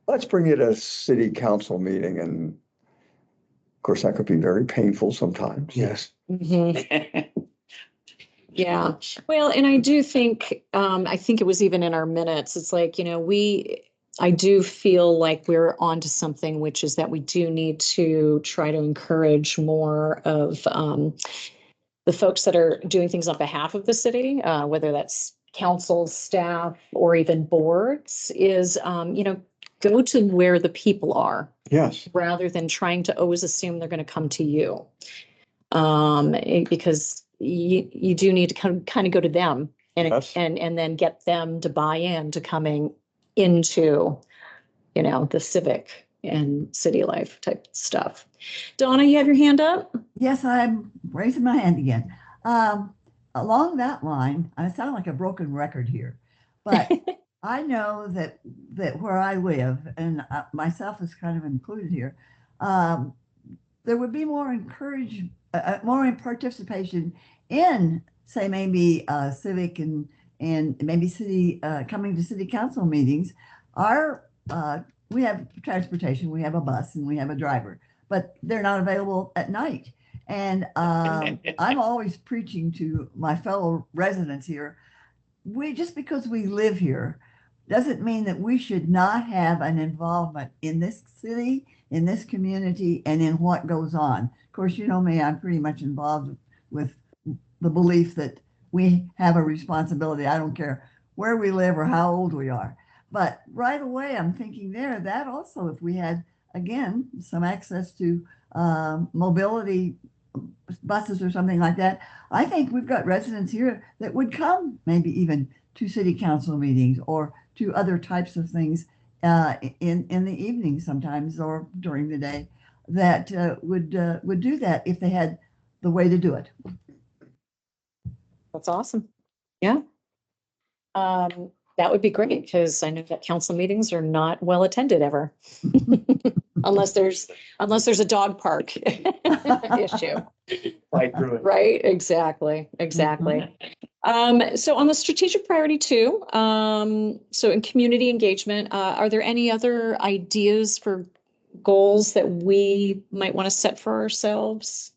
let's bring you to a city council meeting? And of course, that could be very painful sometimes. Yes. Mm-hmm. Yeah. Well, and I do think, I think it was even in our minutes, it's like, I do feel like we're onto something, which is that we do need to try to encourage more of the folks that are doing things on behalf of the city, whether that's council, staff, or even boards, is, go to where the people are Yes, rather than trying to always assume they're going to come to you. Because you do need to kind of go to them Yes. and then get them to buy in to coming into, the civic and city life type stuff. Donna, you have your hand up? Yes, I'm raising my hand again. Along that line, I sound like a broken record here, but I know that where I live, and myself is kind of included here, there would be more more in participation in, say, maybe civic and maybe city coming to city council meetings. Our we have transportation, we have a bus, and we have a driver, but they're not available at night. And I'm always preaching to my fellow residents here. Just because we live here doesn't mean that we should not have an involvement in this city, in this community, and in what goes on. Of course, you know me, I'm pretty much involved with the belief that we have a responsibility. I don't care where we live or how old we are. But right away, I'm thinking that also, if we had, again, some access to mobility buses or something like that, I think we've got residents here that would come maybe even to city council meetings or to other types of things in the evening sometimes or during the day that would do that if they had the way to do it. That's awesome. Yeah. That would be great because I know that council meetings are not well attended ever. Unless there's a dog park issue. Fight through it. Right, exactly. So on the strategic priority 2, so in community engagement, are there any other ideas for goals that we might want to set for ourselves?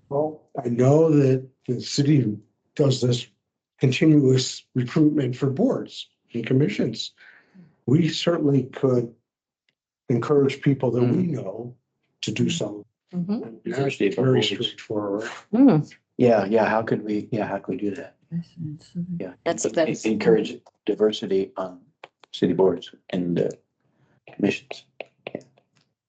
Well, I know that the city does this continuous recruitment for boards and commissions. We certainly could encourage people that we know to do something. Mhm. Diversity of Very boards. straightforward. Yeah, how could we do that? Yeah. That's Encourage diversity on city boards and commissions.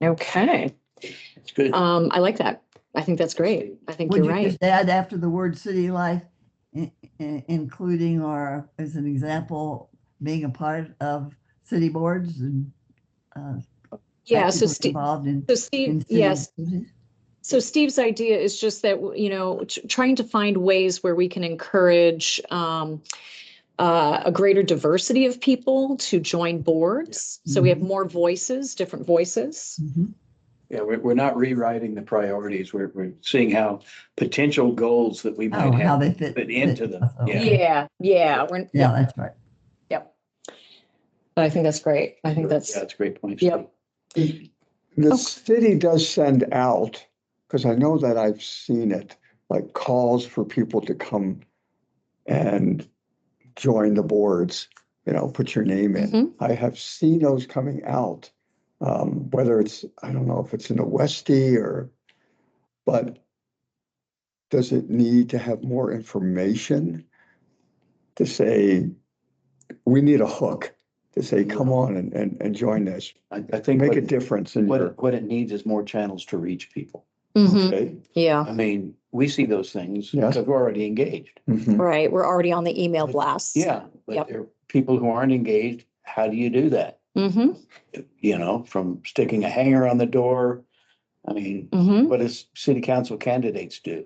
okay. It's good. I like that. I think that's great. I think Would you're you right. just add after the word city life, including or as an example, being a part of city boards and Yeah, so actively involved in Steve, city yes. activities? So Steve's idea is just that, trying to find ways where we can encourage a greater diversity of people to join boards. So we have more voices, different voices. Mhm. Yeah, we're not rewriting the priorities. We're seeing how potential goals that we might How have they fit into them. us, okay. Yeah. Yeah. Yeah, that's right. Yep. But I think that's great. I think that's, Yeah, it's a great point. Yep. The city does send out, because I know that I've seen it, like calls for people to come and join the boards, put your name in. Mhm. I have seen those coming out, whether it's, I don't know if it's in the Westie but does it need to have more information to say, we need a hook to say, come on and join this, I think make what a difference in your, what it needs is more channels to reach people. Mhm. okay? Yeah, I mean, we see those things Yes. because we're already engaged. Mhm. right. We're already on the email blasts. Yeah, but Yep. there are people who aren't engaged. How do you do that? Mm-hmm. From sticking a hanger on the door. I mean, Mm-hmm. what does city council candidates do?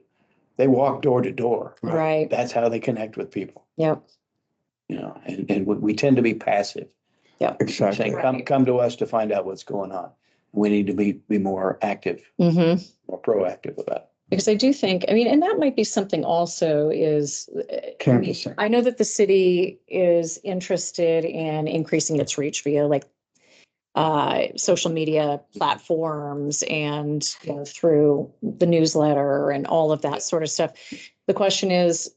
They walk door to door. Right. That's how they connect with people. Yep. And we tend to be passive. Yep. Exactly. Saying, come to us to find out what's going on. We need to be more active, Mm-hmm. more proactive about it. Because I do think, and that might be something also is. Canvassing. I know that the city is interested in increasing its reach via social media platforms and through the newsletter and all of that sort of stuff. The question is,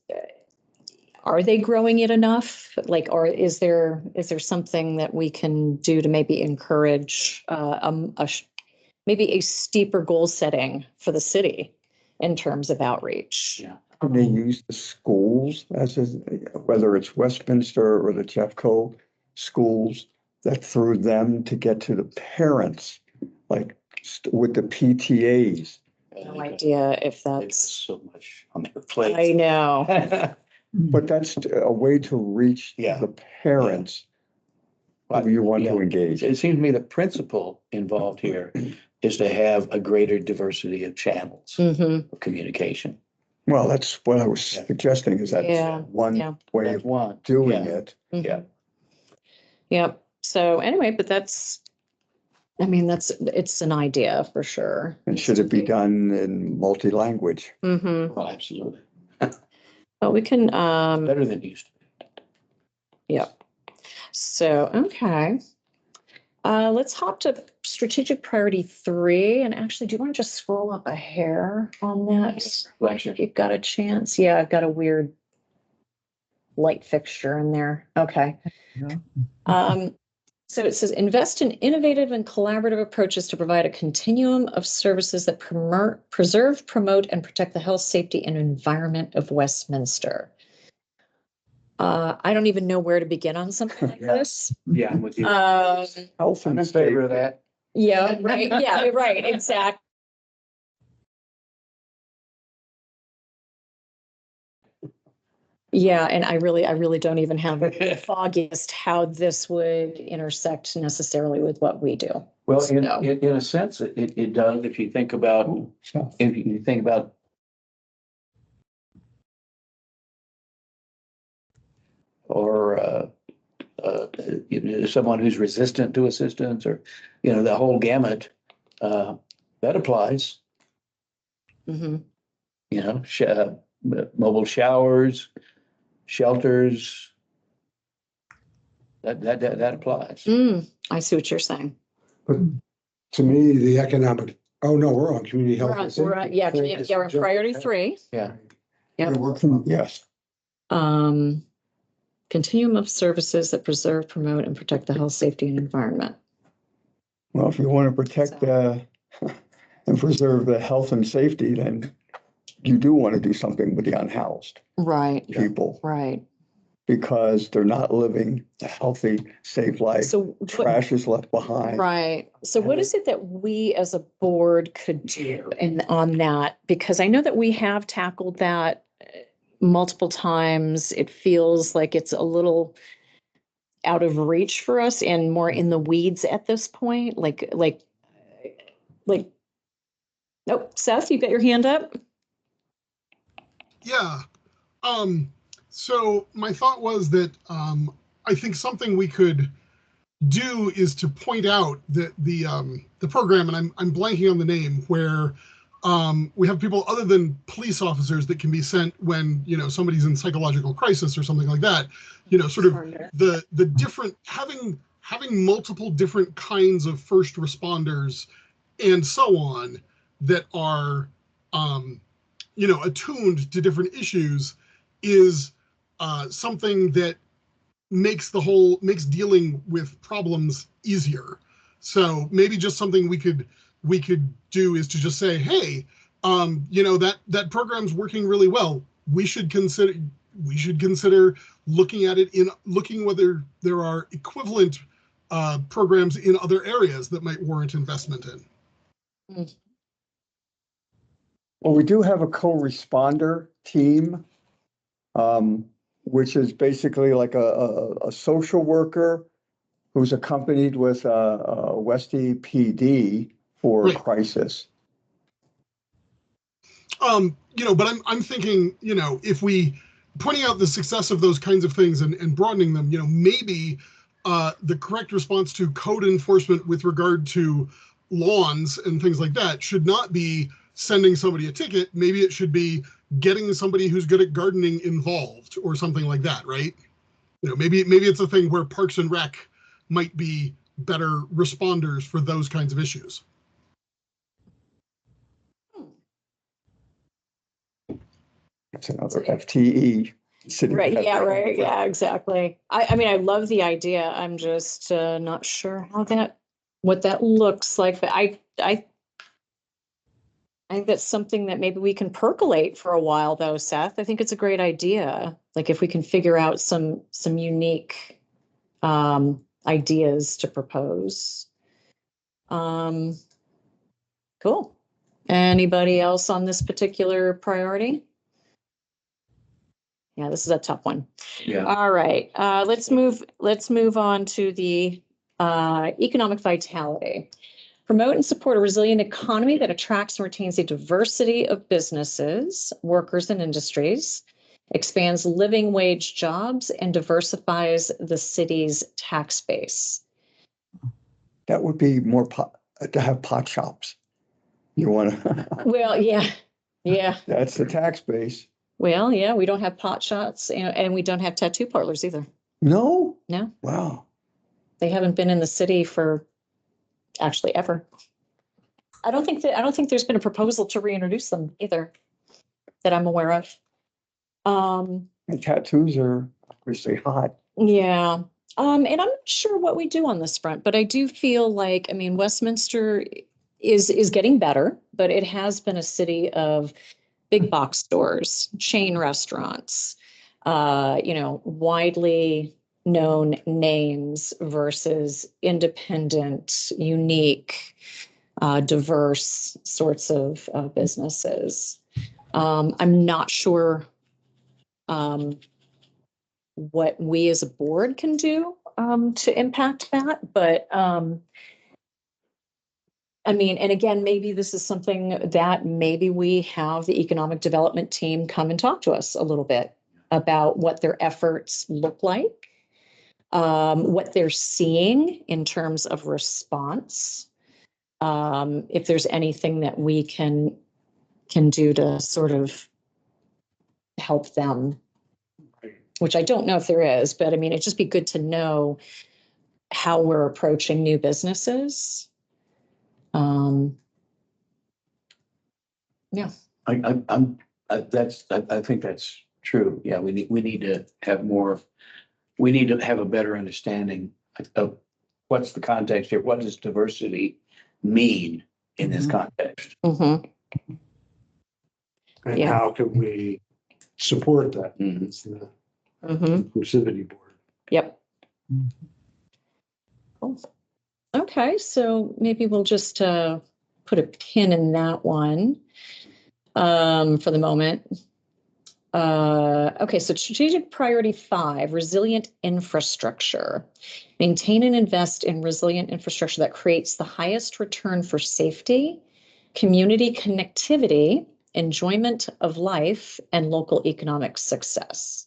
are they growing it enough? Like, or is there something that we can do to maybe encourage maybe a steeper goal setting for the city in terms of outreach? Yeah. Can they use the schools whether it's Westminster or the Jeffco schools, that through them to get to the parents, like with the PTAs? No idea if There's that's, so much on their plate. I know. But that's a way to reach Yeah. the parents who you want to Yeah. engage. It seems to me the principle involved here is to have a greater diversity of channels Mhm. of communication. Well, that's what I was suggesting, is that Yeah, one yeah. way That's of one. doing Yeah. it. Yeah. Yep. So anyway, but it's an idea for sure. And should it be done in multi-language? Mm-hmm. Well, absolutely. But we can, Better than it used to be. yeah. So, okay. Let's hop to strategic priority 3. And actually, do you want to just scroll up a hair on that? If you've got a chance. Yeah, I've got a weird light fixture in there. Okay. Yeah. So it says invest in innovative and collaborative approaches to provide a continuum of services that preserve, promote, and protect the health, safety, and environment of Westminster. I don't even know where to begin on something like this. Yeah, I'm with you. Health I'm and in favor of safety. that. Yeah, right. Yeah, right. Exactly. Yeah, and I really don't even have the foggiest how this would intersect necessarily with what we do. Well, So- in a sense, it does, if you think about, or, someone who's resistant to assistance, or, the whole gamut, that applies, Mhm. Mobile showers, shelters, that applies. I see what you're saying. But to me, the economic, oh no, we're on community health. and We're on, safety. yeah, we're on priority 3. Yeah. Yep. Yes. Continuum of services that preserve, promote, and protect the health, safety, and environment. Well, if you want to protect and preserve the health and safety, then you do want to do something with the unhoused Right, people, right. because they're not living a healthy, safe life. So, Trash is left behind. right. So what is it that we as a board could do on that? Because I know that we have tackled that multiple times. It feels like it's a little out of reach for us and more in the weeds at this point. Like, nope. Seth, you got your hand up? Yeah. So my thought was that I think something we could do is to point out that the program, and I'm blanking on the name, where we have people other than police officers that can be sent when somebody's in psychological crisis or something like that. Sort of the different having multiple different kinds of first responders and so on that are attuned to different issues is something that makes dealing with problems easier. So maybe just something we could do is to just say, hey, that program's working really well. We should consider looking at it looking whether there are equivalent programs in other areas that might warrant investment in. Well, we do have a co-responder team, which is basically like a social worker who's accompanied with a Westie PD for Right. crisis. But I'm thinking, if we pointing out the success of those kinds of things and broadening them, maybe the correct response to code enforcement with regard to lawns and things like that should not be sending somebody a ticket. Maybe it should be getting somebody who's good at gardening involved or something like that, right? Maybe it's a thing where Parks and Rec might be better responders for those kinds of issues. That's another FTE. City Right, has yeah, their own right, thing. yeah, exactly. I mean, I love the idea. I'm just not sure what that looks like, but I think that's something that maybe we can percolate for a while though, Seth. I think it's a great idea. Like if we can figure out some unique ideas to propose. Cool. Anybody else on this particular priority? Yeah, this is a tough one. Yeah. All right, let's move on to the economic vitality. Promote and support a resilient economy that attracts and retains a diversity of businesses, workers, and industries, expands living wage jobs, and diversifies the city's tax base. That would be more to have pot shops. You want to, Well, yeah, yeah. that's the tax base. Well, yeah, we don't have pot shots and we don't have tattoo parlors either. No? No, Wow. they haven't been in the city for actually ever. I don't think there's been a proposal to reintroduce them either that I'm aware of. And tattoos are obviously hot. Yeah. And I'm not sure what we do on this front, but I do feel like, I mean, Westminster is getting better, but it has been a city of big box stores, chain restaurants, widely known names versus independent, unique, diverse sorts of businesses. I'm not sure what we as a board can do to impact that, but I mean, and again, maybe this is something that maybe we have the economic development team come and talk to us a little bit about what their efforts look like, what they're seeing in terms of response, if there's anything that we can do to sort of help them, which I don't know if there is, but I mean, it'd just be good to know how we're approaching new businesses. Yeah. I think that's true. Yeah, we need to have more, we need to have a better understanding of what's the context here. What does diversity mean in this context? Mm-hmm. And Yeah. how can we support that? Mhm. It's the Mm-hmm. inclusivity board. Yep. Cool. Okay, so maybe we'll just put a pin in that one for the moment. Okay, so strategic priority 5, resilient infrastructure. Maintain and invest in resilient infrastructure that creates the highest return for safety, community connectivity, enjoyment of life, and local economic success.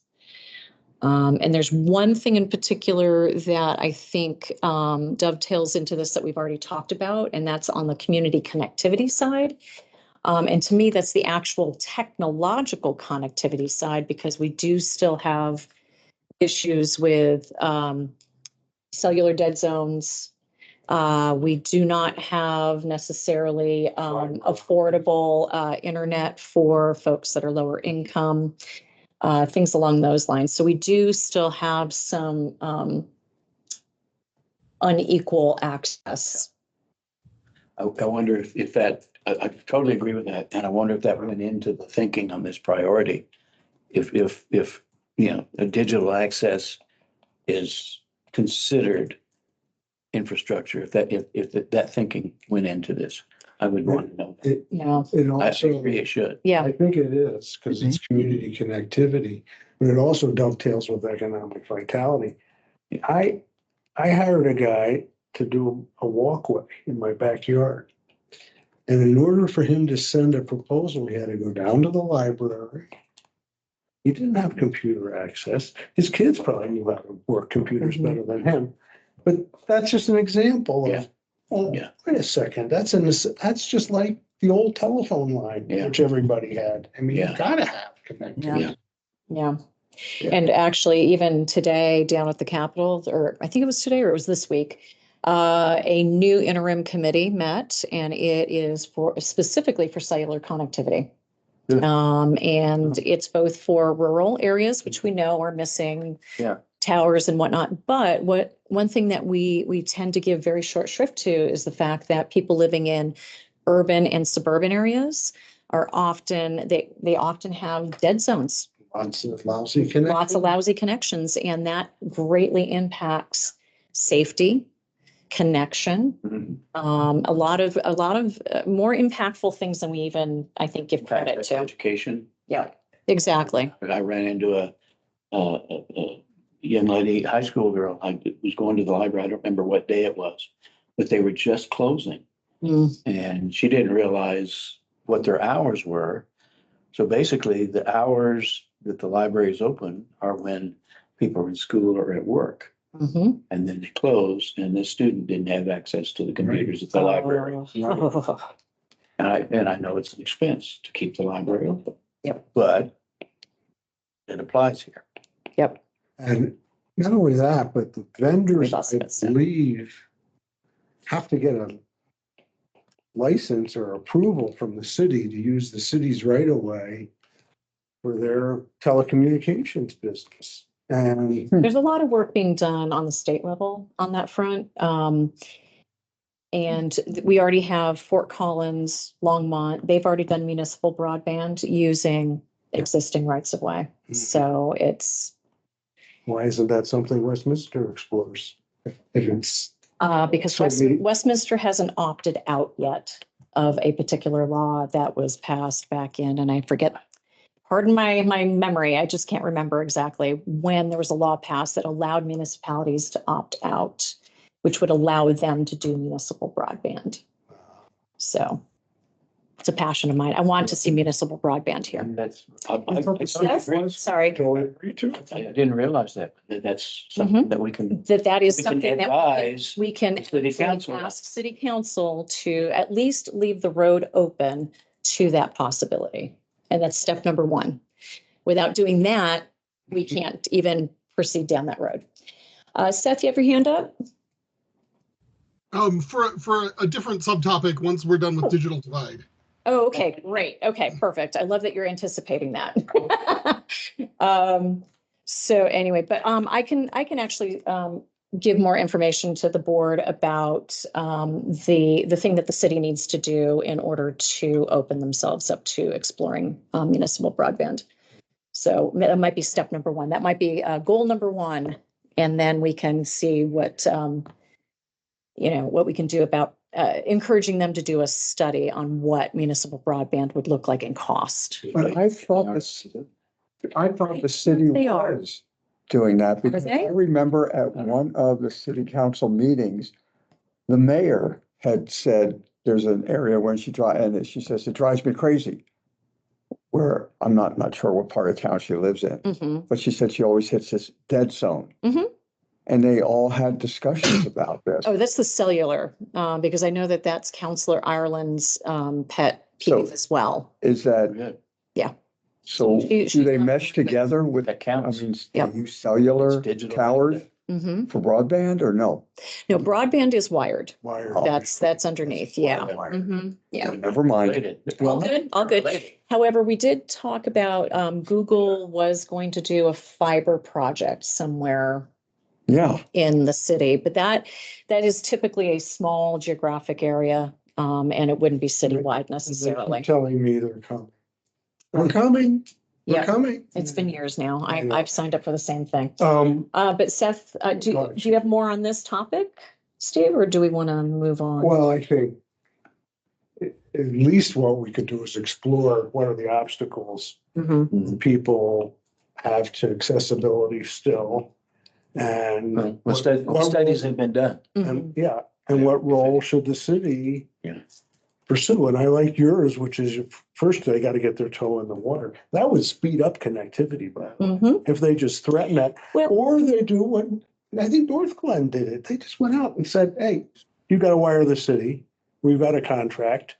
And there's one thing in particular that I think dovetails into this that we've already talked about, and that's on the community connectivity side. And to me, that's the actual technological connectivity side, because we do still have issues with cellular dead zones. We do not have necessarily affordable internet for folks that are lower income, things along those lines. So we do still have some unequal access. I wonder if that, I totally agree with that. And I wonder if that went into the thinking on this priority. If, a digital access is considered infrastructure, if that thinking went into this, I would want to know that. Yeah. It I also, agree it should. Yeah. I think it is, because it's community connectivity, but it also dovetails with economic vitality. I hired a guy to do a walkway in my backyard. And in order for him to send a proposal, he had to go down to the library. He didn't have computer access. His kids probably knew how to work computers better than him. But that's just an example Yeah. of, oh, Yeah. wait a second, that's just like the old telephone line, Yeah. which everybody had. I mean, Yeah. you gotta have connectivity. Yeah. Yeah. And actually, even today down at the Capitol, or I think it was today or it was this week, a new interim committee met, and it is specifically for cellular connectivity. Good. And it's both for rural areas, which we know are missing Yeah. towers and whatnot. But one thing that we tend to give very short shrift to is the fact that people living in urban and suburban areas are often, they often have dead zones, Lots of lousy lots connections. of lousy connections, and that greatly impacts safety, connection, Mhm. a lot of more impactful things than we even, I think, give credit to. Education. Yeah, exactly. I ran into a young lady, high school girl. I was going to the library. I don't remember what day it was, but they were just closing. Mm. And she didn't realize what their hours were. So basically, the hours that the library is open are when people are in school or at work. Mhm. And then they close, and the student didn't have access to the computers at the library. Oh. And I know it's an expense to keep the library open. Yep. But it applies here. Yep. And not only that, but the vendors, lost I it, so. believe, have to get a license or approval from the city to use the city's right of way for their telecommunications business. And There's a lot of work being done on the state level on that front. And we already have Fort Collins, Longmont, they've already done municipal broadband using existing rights of way. Mhm. So it's, why isn't that something Westminster explores? If it's because So maybe- Westminster hasn't opted out yet of a particular law that was passed back in, and I forget, pardon my memory, I just can't remember exactly when there was a law passed that allowed municipalities to opt out, which would allow them to do municipal broadband. So it's a passion of mine. I want to see municipal broadband here. And that's, I thought the city was Sorry, going to agree to. I didn't realize that's something that we can, that is we can something that advise we can the city actually council. ask city council to at least leave the road open to that possibility. And that's step number one. Without doing that, we can't even proceed down that road. Seth, you have your hand up? For a different subtopic, once we're done with digital divide. Oh, okay, great. Okay, perfect. I love that you're anticipating that. So anyway, but I can actually give more information to the board about the thing that the city needs to do in order to open themselves up to exploring municipal broadband. So that might be step number one. That might be goal number one, and then we can see what what we can do about encouraging them to do a study on what municipal broadband would look like in cost. But I thought the city They are. was. doing that because they? I remember at one of the city council meetings, the mayor had said there's an area when and she says, it drives me crazy. Where I'm not sure what part of town she lives in, Mhm. but she said she always hits this dead zone. Mhm. And they all had discussions about this. Oh, that's the cellular, because I know that that's Counselor Ireland's pet So- peeve as well. Is that, Good. so She- do they she- mesh together with, That I counts. mean, Yep. they use cellular It's digital. towers Mhm. for broadband or no? No, broadband is wired. Wired. Oh. That's underneath. Yeah. Wired. Mhm. Yeah. Never mind. Related. All good, all good. Related. However, we did talk about, Google was going to do a fiber project somewhere Yeah, in the city, but that is typically a small geographic area, and it wouldn't be citywide They necessarily. keep telling me they're coming. We're coming. We're Yeah, coming. it's been years now. I know. I've signed up for the same thing. But Seth, do Go ahead. you have more on this topic, Steve, or do we want to move on? Well, I think at least what we could do is explore what are the obstacles Mhm. people have to accessibility still. And What studies have been done? Mhm. and yeah, and what role should the city Yeah. pursue? And I like yours, which is first they got to get their toe in the water. That would speed up connectivity, by the way, Mhm. if they just threaten that. Well, Or they do what, I think North Glen did it. They just went out and said, hey, you got to wire the city. We've got a contract.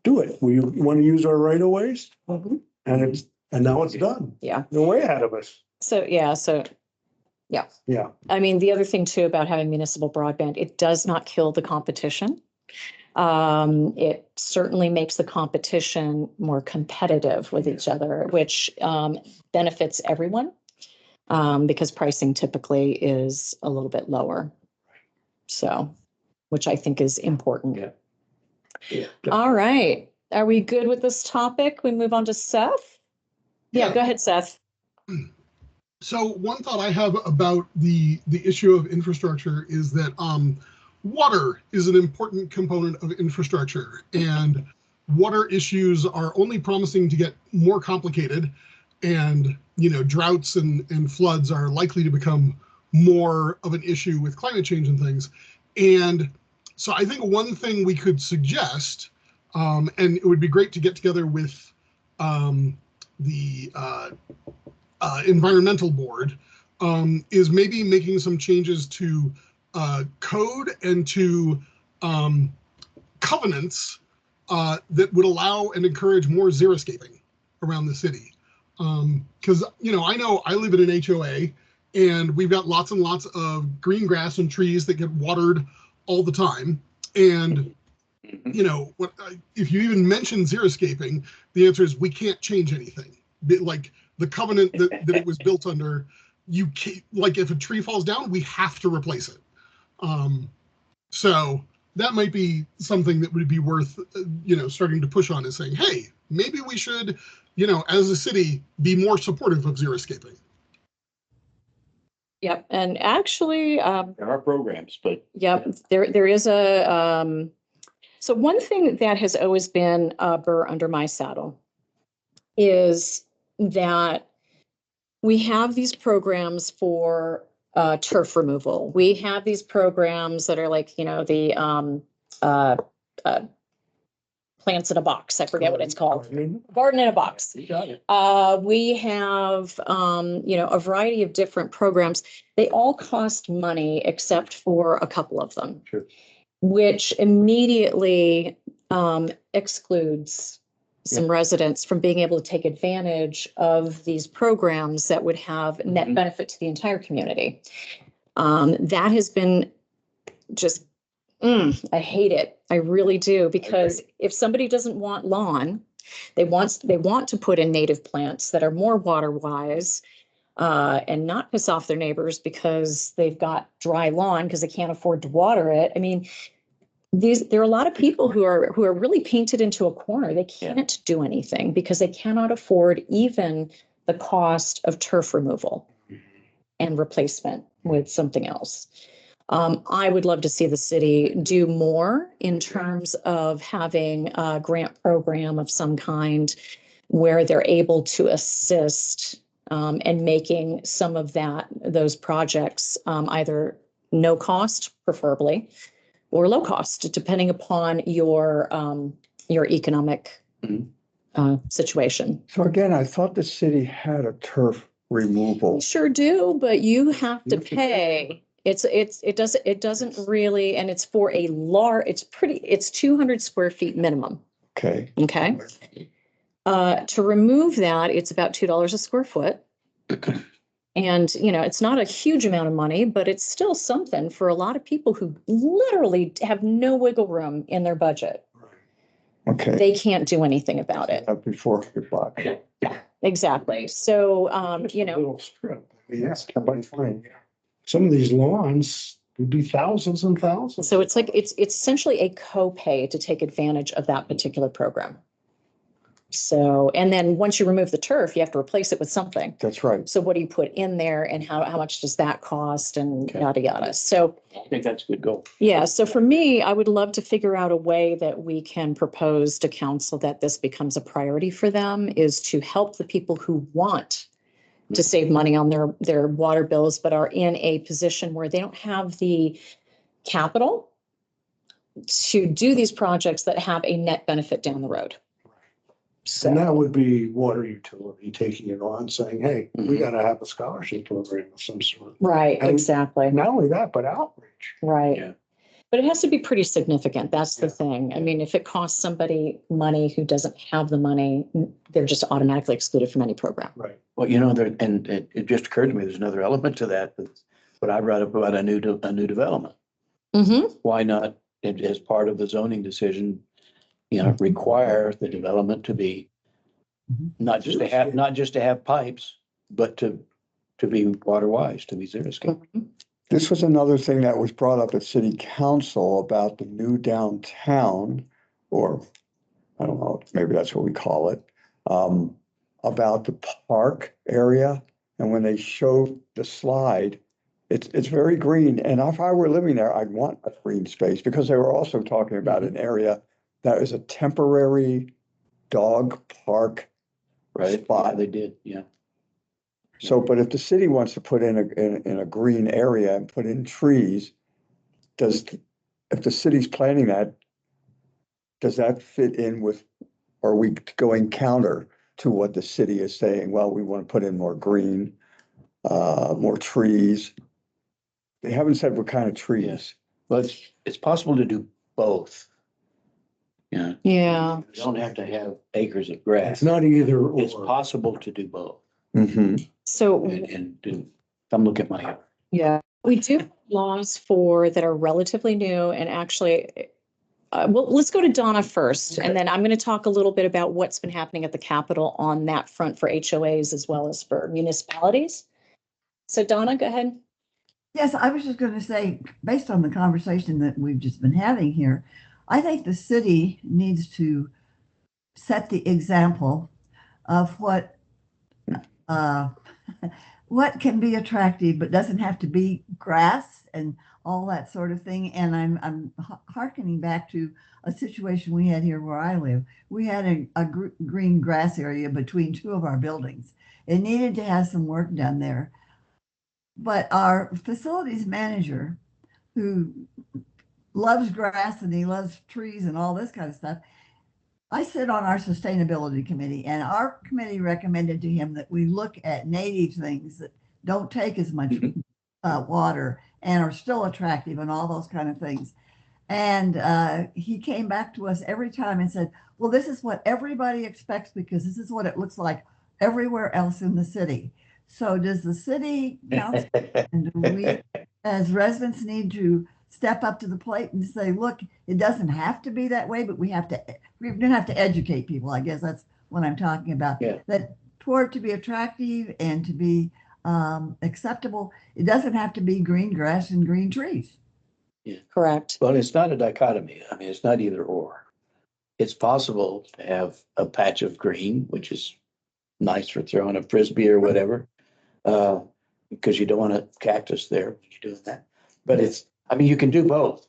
Do it. We want to use our right of ways. Mhm. And now it's done. Yeah. They're way ahead of us. So, yeah, Yeah. I mean, the other thing too about having municipal broadband, it does not kill the competition. It certainly makes the competition more competitive with each other, which benefits everyone because pricing typically is a little bit lower. So, which I think is important. Yeah. All right. Are we good with this topic? We move on to Seth? Yeah, go ahead, Seth. So one thought I have about the issue of infrastructure is that water is an important component of infrastructure, and water issues are only promising to get more complicated, and droughts and floods are likely to become more of an issue with climate change and things. And so I think one thing we could suggest, and it would be great to get together with the environmental board, is maybe making some changes to code and to covenants that would allow and encourage more xeriscaping around the city. Because I know I live in an HOA, and we've got lots and lots of green grass and trees that get watered all the time. And if you even mention xeriscaping, the answer is we can't change anything. Like the covenant that it was built under, you can't, like if a tree falls down, we have to replace it. So that might be something that would be worth, starting to push on, is saying, hey, maybe we should, as a city, be more supportive of xeriscaping. Yep. And actually, There are programs, but. yep, there is a, so one thing that has always been a burr under my saddle is that we have these programs for turf removal. We have these programs that are like, the plants in a box. I forget what it's called. Garden in a box. You got it. We have, a variety of different programs. They all cost money except for a couple of them. Sure. Which immediately excludes some residents from being able to take advantage of these programs that would have net benefit to the entire community. That has been just, I hate it. I really do, because if somebody doesn't want lawn, they want to put in native plants that are more water wise, and not piss off their neighbors because they've got dry lawn because they can't afford to water it. I mean, there are a lot of people who are really painted into a corner. They can't do anything because they cannot afford even the cost of turf removal and replacement with something else. I would love to see the city do more in terms of having a grant program of some kind where they're able to assist and making some of those projects either no cost, preferably, or low cost, depending upon your economic situation. So again, I thought the city had a turf removal. You sure do, but you have to pay. It doesn't really, and it's for a it's 200 square feet minimum. Okay. Okay. To remove that, it's about $2 a square foot. And, it's not a huge amount of money, but it's still something for a lot of people who literally have no wiggle room in their budget. Okay. They can't do anything about it. Up before $400. Exactly. So, Little strip. Yes, somebody fine. Some of these lawns would be thousands and thousands. so it's like, it's essentially a copay to take advantage of that particular program. So, and then once you remove the turf, you have to replace it with something. That's right. So what do you put in there and how much does that cost and yada, yada. So I think that's a good goal. yeah, so for me, I would love to figure out a way that we can propose to council that this becomes a priority for them, is to help the people who want to save money on their water bills, but are in a position where they don't have the capital to do these projects that have a net benefit down the road. And that would be water utility taking it on, saying, hey, we got to have a scholarship program of some sort. Right, And exactly. Not only that, but outreach. Right. Yeah. But it has to be pretty significant. That's the thing. I mean, if it costs somebody money who doesn't have the money, they're just automatically excluded from any program. Right. Well, and it just occurred to me, there's another element to that, but I brought up about a new development. Mm-hmm. Why not as part of the zoning decision, require the development to be not just to have pipes, but to be water wise, to be xeriscape. This was another thing that was brought up at city council about the new downtown, or I don't know, maybe that's what we call it, about the park area. And when they showed the slide, it's very green. And if I were living there, I'd want a green space, because they were also talking about an area that is a temporary dog park Right? spot. Yeah, they did, yeah. So, but if the city wants to put in a green area and put in trees, if the city's planning that, does that fit in with, are we going counter to what the city is saying? Well, we want to put in more green, more trees. They haven't said what kind of trees. But it's possible to do both. Yeah. Yeah. You don't have to have acres of grass. It's not either or. It's possible to do both So, and do, come look at my yard. yeah, we do have laws that are relatively new, and actually, well, let's go to Donna first, and then I'm going to talk a little bit about what's been happening at the Capitol on that front for HOAs as well as for municipalities. So Donna, go ahead. Yes, I was just going to say, based on the conversation that we've just been having here, I think the city needs to set the example of what can be attractive, but doesn't have to be grass and all that sort of thing. And I'm hearkening back to a situation we had here where I live. We had a green grass area between two of our buildings. It needed to have some work done there. But our facilities manager, who loves grass and he loves trees and all this kind of stuff, I sit on our sustainability committee, and our committee recommended to him that we look at native things that don't take as much water and are still attractive and all those kind of things. And he came back to us every time and said, well, this is what everybody expects because this is what it looks like everywhere else in the city. So does the city council and do we as residents need to step up to the plate and say, look, it doesn't have to be that way, but we're going to have to educate people. I guess that's what I'm talking about. Yeah. That for it to be attractive and to be acceptable, it doesn't have to be green grass and green trees. Yeah. Correct. Well, it's not a dichotomy. I mean, it's not either or. It's possible to have a patch of green, which is nice for throwing a frisbee or whatever, because you don't want a cactus there when you're doing that. But you can do both,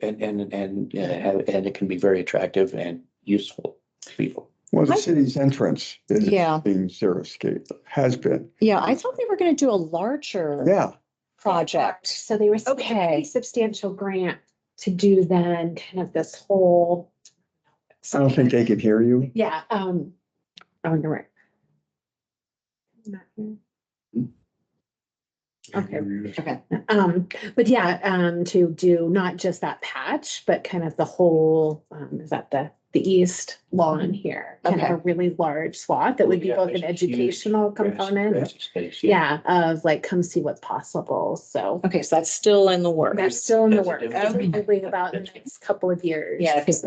and it can be very attractive and useful to people. Well, the city's entrance is being xeriscape, has been. Yeah, I thought they were going to do a larger project. So they were a substantial grant to do then kind of this whole. I don't think they can hear you. Yeah. Oh, you're right. Not here. Okay. But yeah, to do not just that patch, but kind of the whole, is that the east lawn here? Kind of a really large swath that would be both an educational component. Yeah, of like, come see what's possible. So. Okay, so that's still in the works. That's still in the works. That's a different- Probably about the next couple of years. Yeah, because